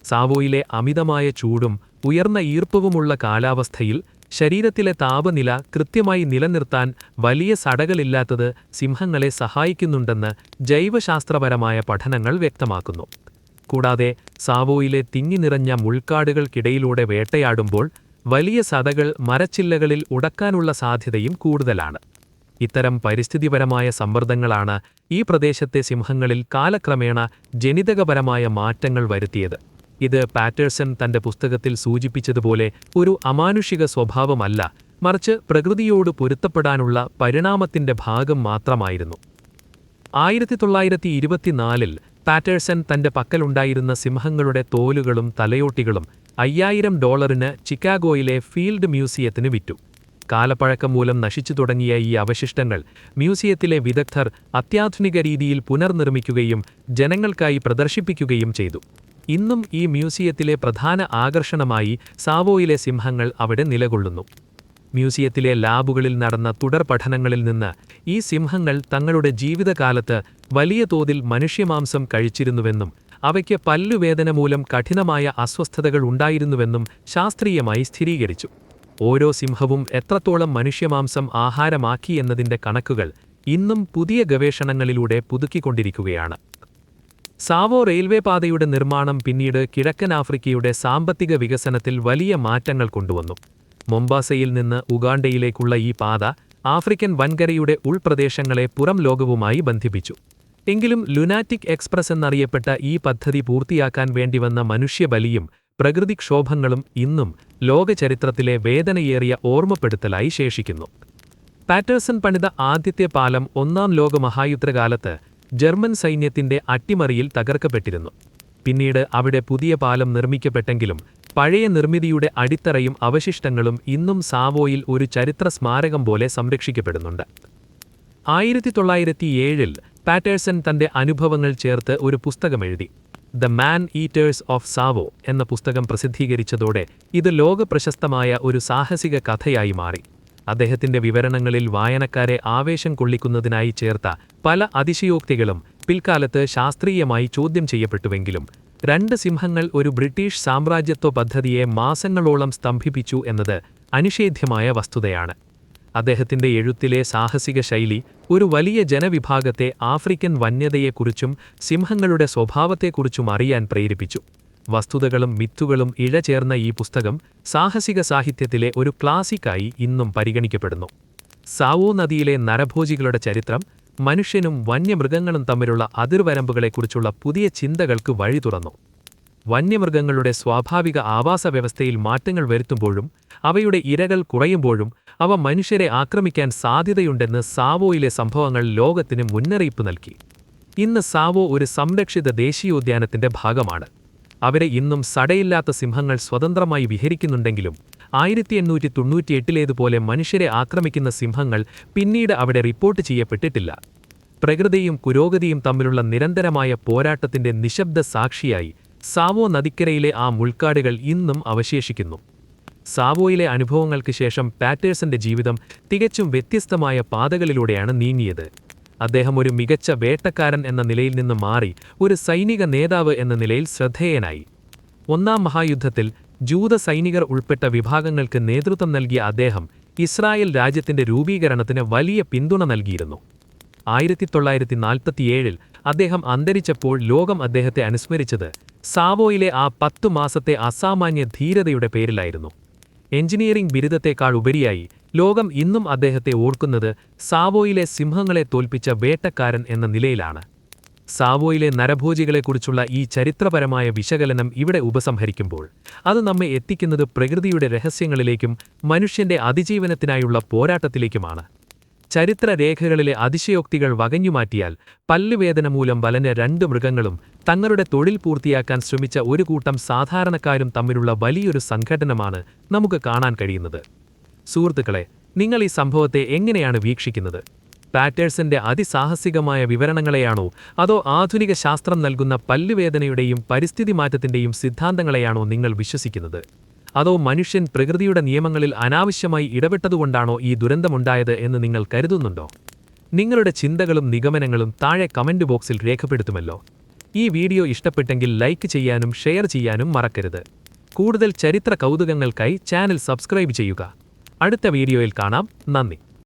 സാവോയിലെ അമിതമായ ചൂടും ഉയർന്ന ഈർപ്പവുമുള്ള കാലാവസ്ഥയിൽ ശരീരത്തിലെ താപനില കൃത്യമായി നിലനിർത്താൻ വലിയ സടകളില്ലാത്തത് സിംഹങ്ങളെ സഹായിക്കുന്നുണ്ടെന്ന് ജൈവശാസ്ത്രപരമായ പഠനങ്ങൾ വ്യക്തമാക്കുന്നു. കൂടാതെ സാവോയിലെ തിങ്ങിനിറഞ്ഞ മുൾക്കാടുകൾക്കിടയിലൂടെ വേട്ടയാടുമ്പോൾ വലിയ സടകൾ മരച്ചില്ലകളിൽ ഉടക്കാനുള്ള സാധ്യതയും കൂടുതലാണ്. ഇത്തരം പരിസ്ഥിതിപരമായ സമ്മർദ്ദങ്ങളാണ് ഈ പ്രദേശത്തെ സിംഹങ്ങളിൽ കാലക്രമേണ ജനിതകപരമായ മാറ്റങ്ങൾ വരുത്തിയത്. ഇത് പാറ്റേഴ്സൺ തന്റെ പുസ്തകത്തിൽ സൂചിപ്പിച്ചതുപോലെ ഒരു അമാനുഷിക സ്വഭാവമല്ല, മറിച്ച് പ്രകൃതിയോട് പൊരുത്തപ്പെടാനുള്ള പരിണാമത്തിന്റെ ഭാഗം മാത്രമായിരുന്നു. 1924-ൽ പാറ്റേഴ്സൺ തന്റെ പക്കലുണ്ടായിരുന്ന സിംഹങ്ങളുടെ തോലുകളും തലയോട്ടികളും $5000 ചിക്കാഗോയിലെ ഫീൽഡ് മ്യൂസിയത്തിന് വിറ്റു. കാലപ്പഴക്കം മൂലം നശിച്ചു തുടങ്ങിയ ഈ അവശിഷ്ടങ്ങൾ മ്യൂസിയത്തിലെ വിദഗ്ധർ അത്യാധുനിക രീതിയിൽ പുനർനിർമ്മിക്കുകയും ജനങ്ങൾക്കായി പ്രദർശിപ്പിക്കുകയും ചെയ്തു. ഇന്നും ഈ മ്യൂസിയത്തിലെ പ്രധാന ആകർഷണമായി സാവോയിലെ സിംഹങ്ങൾ അവിടെ നിലകൊള്ളുന്നു. മ്യൂസിയത്തിലെ ലാബുകളിൽ നടന്ന തുടർ പഠനങ്ങളിൽ നിന്ന് ഈ സിംഹങ്ങൾ തങ്ങളുടെ ജീവിതകാലത്ത് വലിയ തോതിൽ മനുഷ്യമാംസം കഴിച്ചിരുന്നുവെന്നും അവയ്ക്ക് പല്ലുവേദന മൂലം കഠിനമായ അസ്വസ്ഥതകൾ ഉണ്ടായിരുന്നുവെന്നും ശാസ്ത്രീയമായി സ്ഥിരീകരിച്ചു. ഓരോ സിംഹവും എത്രത്തോളം മനുഷ്യമാംസം ആഹാരമാക്കി എന്നതിന്റെ കണക്കുകൾ ഇന്നും പുതിയ ഗവേഷണങ്ങളിലൂടെ പുതുക്കിക്കൊണ്ടിരിക്കുകയാണ്. സാവോ റെയിൽവേ പാതയുടെ നിർമ്മാണം പിന്നീട് കിഴക്കൻ ആഫ്രിക്കയുടെ സാമ്പത്തിക വികസനത്തിൽ വലിയ മാറ്റങ്ങൾ കൊണ്ടുവന്നു. മൊംബാസയിൽ നിന്ന് ഉഗാണ്ടയിലേക്കുള്ള ഈ പാത ആഫ്രിക്കൻ വൻകരയുടെ ഉൾപ്രദേശങ്ങളെ പുറം ലോകവുമായി ബന്ധിപ്പിച്ചു. എങ്കിലും ലുനാറ്റിക് എക്സ്പ്രസ് എന്നറിയപ്പെട്ട ഈ പദ്ധതി പൂർത്തിയാക്കാൻ വേണ്ടിവന്ന മനുഷ്യബലിയും പ്രകൃതിക്ഷോഭങ്ങളും ഇന്നും ലോകചരിത്രത്തിലെ വേദനയേറിയ ഓർമ്മപ്പെടുത്തലായി ശേഷിക്കുന്നു. പാറ്റേഴ്സൺ പണിത ആദ്യത്തെ പാലം ഒന്നാം ലോകമഹായുദ്ധകാലത്ത് ജർമ്മൻ സൈന്യത്തിന്റെ അട്ടിമറിയിൽ തകർക്കപ്പെട്ടിരുന്നു. പിന്നീട് അവിടെ പുതിയ പാലം നിർമ്മിക്കപ്പെട്ടെങ്കിലും പഴയ നിർമ്മിതിയുടെ അടിത്തറയും അവശിഷ്ടങ്ങളും ഇന്നും സാവോയിൽ ഒരു ചരിത്ര സ്മാരകം പോലെ സംരക്ഷിക്കപ്പെടുന്നുണ്ട്. 1907-ൽ പാറ്റേഴ്സൺ തന്റെ അനുഭവങ്ങൾ ചേർത്ത് ഒരു പുസ്തകമെഴുതി. The man eaters of Tsavo എന്ന പുസ്തകം പ്രസിദ്ധീകരിച്ചതോടെ ഇത് ലോകപ്രശസ്തമായ ഒരു സാഹസിക കഥയായി മാറി. അദ്ദേഹത്തിന്റെ വിവരണങ്ങളിൽ വായനക്കാരെ ആവേശം കൊള്ളിക്കുന്നതിനായി ചേർത്ത പല അതിശയോക്തികളും പിൽക്കാലത്ത് ശാസ്ത്രീയമായി ചോദ്യം ചെയ്യപ്പെട്ടുവെങ്കിലും 2 സിംഹങ്ങൾ ഒരു ബ്രിട്ടീഷ് സാമ്രാജ്യത്വ പദ്ധതിയെ മാസങ്ങളോളം സ്തംഭിപ്പിച്ചു എന്നത് അനിഷേധ്യമായ വസ്തുതയാണ്. അദ്ദേഹത്തിന്റെ എഴുത്തിലെ സാഹസിക ശൈലി ഒരു വലിയ ജനവിഭാഗത്തെ ആഫ്രിക്കൻ വന്യതയെക്കുറിച്ചും സിംഹങ്ങളുടെ സ്വഭാവത്തെക്കുറിച്ചും അറിയാൻ പ്രേരിപ്പിച്ചു. വസ്തുതകളും മിത്തുകളും ഇഴചേർന്ന ഈ പുസ്തകം സാഹസിക സാഹിത്യത്തിലെ ഒരു ക്ലാസിക്കായി ഇന്നും പരിഗണിക്കപ്പെടുന്നു. സാവോ നദിയിലെ നരഭോജികളുടെ ചരിത്രം മനുഷ്യനും വന്യമൃഗങ്ങളും തമ്മിലുള്ള അതിർവരമ്പുകളെക്കുറിച്ചുള്ള പുതിയ ചിന്തകൾക്ക് വഴി തുറന്നു. വന്യമൃഗങ്ങളുടെ സ്വാഭാവിക ആവാസവ്യവസ്ഥയിൽ മാറ്റങ്ങൾ വരുത്തുമ്പോഴും അവയുടെ ഇരകൾ കുറയുമ്പോഴും അവ മനുഷ്യരെ ആക്രമിക്കാൻ സാധ്യതയുണ്ടെന്ന് സാവോയിലെ സംഭവങ്ങൾ ലോകത്തിന് മുന്നറിയിപ്പ് നൽകി. ഇന്ന് സാവോ ഒരു സംരക്ഷിത ദേശീയോദ്യാനത്തിന്റെ ഭാഗമാണ്. അവിടെ ഇന്നും സടയില്ലാത്ത സിംഹങ്ങൾ സ്വതന്ത്രമായി വിഹരിക്കുന്നുണ്ടെങ്കിലും 1898-ലേതുപോലെ മനുഷ്യരെ ആക്രമിക്കുന്ന സിംഹങ്ങൾ പിന്നീട് അവിടെ റിപ്പോർട്ട് ചെയ്യപ്പെട്ടിട്ടില്ല. പ്രകൃതിയും പുരോഗതിയും തമ്മിലുള്ള നിരന്തരമായ പോരാട്ടത്തിന്റെ നിശബ്ദ സാക്ഷിയായി സാവോ നദിക്കരയിലെ ആ മുൾക്കാടുകൾ ഇന്നും അവശേഷിക്കുന്നു. സാവോയിലെ അനുഭവങ്ങൾക്ക് ശേഷം പാറ്റേഴ്സന്റെ ജീവിതം തികച്ചും വ്യത്യസ്തമായ പാതകളിലൂടെയാണ് നീങ്ങിയത്. അദ്ദേഹം ഒരു മികച്ച വേട്ടക്കാരൻ എന്ന നിലയിൽ നിന്ന് മാറി ഒരു സൈനിക നേതാവ് എന്ന നിലയിൽ ശ്രദ്ധേയനായി. ഒന്നാം മഹായുദ്ധത്തിൽ ജൂത സൈനികർ ഉൾപ്പെട്ട വിഭാഗങ്ങൾക്ക് നേതൃത്വം നൽകിയ അദ്ദേഹം ഇസ്രായേൽ രാജ്യത്തിന്റെ രൂപീകരണത്തിന് വലിയ പിന്തുണ നൽകിയിരുന്നു. 1947 അദ്ദേഹം അന്തരിച്ചപ്പോൾ ലോകം അദ്ദേഹത്തെ അനുസ്മരിച്ചത് സാവോയിലെ ആ 10 മാസത്തെ അസാമാന്യ ധീരതയുടെ പേരിലായിരുന്നു. എഞ്ചിനീയറിംഗ് ബിരുദത്തെക്കാൾ ഉപരിയായി ലോകം ഇന്നും അദ്ദേഹത്തെ ഓർക്കുന്നത് സാവോയിലെ സിംഹങ്ങളെ തോൽപ്പിച്ച വേട്ടക്കാരൻ എന്ന നിലയിലാണ്. സാവോയിലെ നരഭോജികളെക്കുറിച്ചുള്ള ഈ ചരിത്രപരമായ വിശകലനം ഇവിടെ ഉപസംഹരിക്കുമ്പോൾ അത് നമ്മെ എത്തിക്കുന്നത് പ്രകൃതിയുടെ രഹസ്യങ്ങളിലേക്കും മനുഷ്യന്റെ അതിജീവനത്തിനായുള്ള പോരാട്ടത്തിലേക്കുമാണ്. ചരിത്രരേഖകളിലെ അതിശയോക്തികൾ വകഞ്ഞുമാറ്റിയാൽ പല്ലുവേദന മൂലം വലഞ്ഞ 2 മൃഗങ്ങളും തങ്ങളുടെ തൊഴിൽ പൂർത്തിയാക്കാൻ ശ്രമിച്ച ഒരു കൂട്ടം സാധാരണക്കാരും തമ്മിലുള്ള വലിയൊരു സംഘട്ടനമാണ് നമുക്ക് കാണാൻ കഴിയുന്നത്. സുഹൃത്തുക്കളെ, നിങ്ങൾ ഈ സംഭവത്തെ എങ്ങനെയാണ് വീക്ഷിക്കുന്നത്? പാറ്റേഴ്സന്റെ അതിസാഹസികമായ വിവരണങ്ങളെയാണോ അതോ ആധുനിക ശാസ്ത്രം നൽകുന്ന പല്ലുവേദനയുടെയും പരിസ്ഥിതി മാറ്റത്തിന്റെയും സിദ്ധാന്തങ്ങളെയാണോ നിങ്ങൾ വിശ്വസിക്കുന്നത്? അതോ മനുഷ്യൻ പ്രകൃതിയുടെ നിയമങ്ങളിൽ അനാവശ്യമായി ഇടപെട്ടതുകൊണ്ടാണോ ഈ ദുരന്തമുണ്ടായത് എന്ന് നിങ്ങൾ കരുതുന്നുണ്ടോ? നിങ്ങളുടെ ചിന്തകളും നിഗമനങ്ങളും താഴെ കമന്റ് ബോക്സിൽ രേഖപ്പെടുത്തുമല്ലോ. ഈ വീഡിയോ ഇഷ്ടപ്പെട്ടെങ്കിൽ ലൈക്ക് ചെയ്യാനും ഷെയർ ചെയ്യാനും മറക്കരുത്. കൂടുതൽ ചരിത്ര കൗതുകങ്ങൾക്കായി ചാനൽ സബ്സ്ക്രൈബ് ചെയ്യുക. അടുത്ത വീഡിയോയിൽ കാണാം. നന്ദി.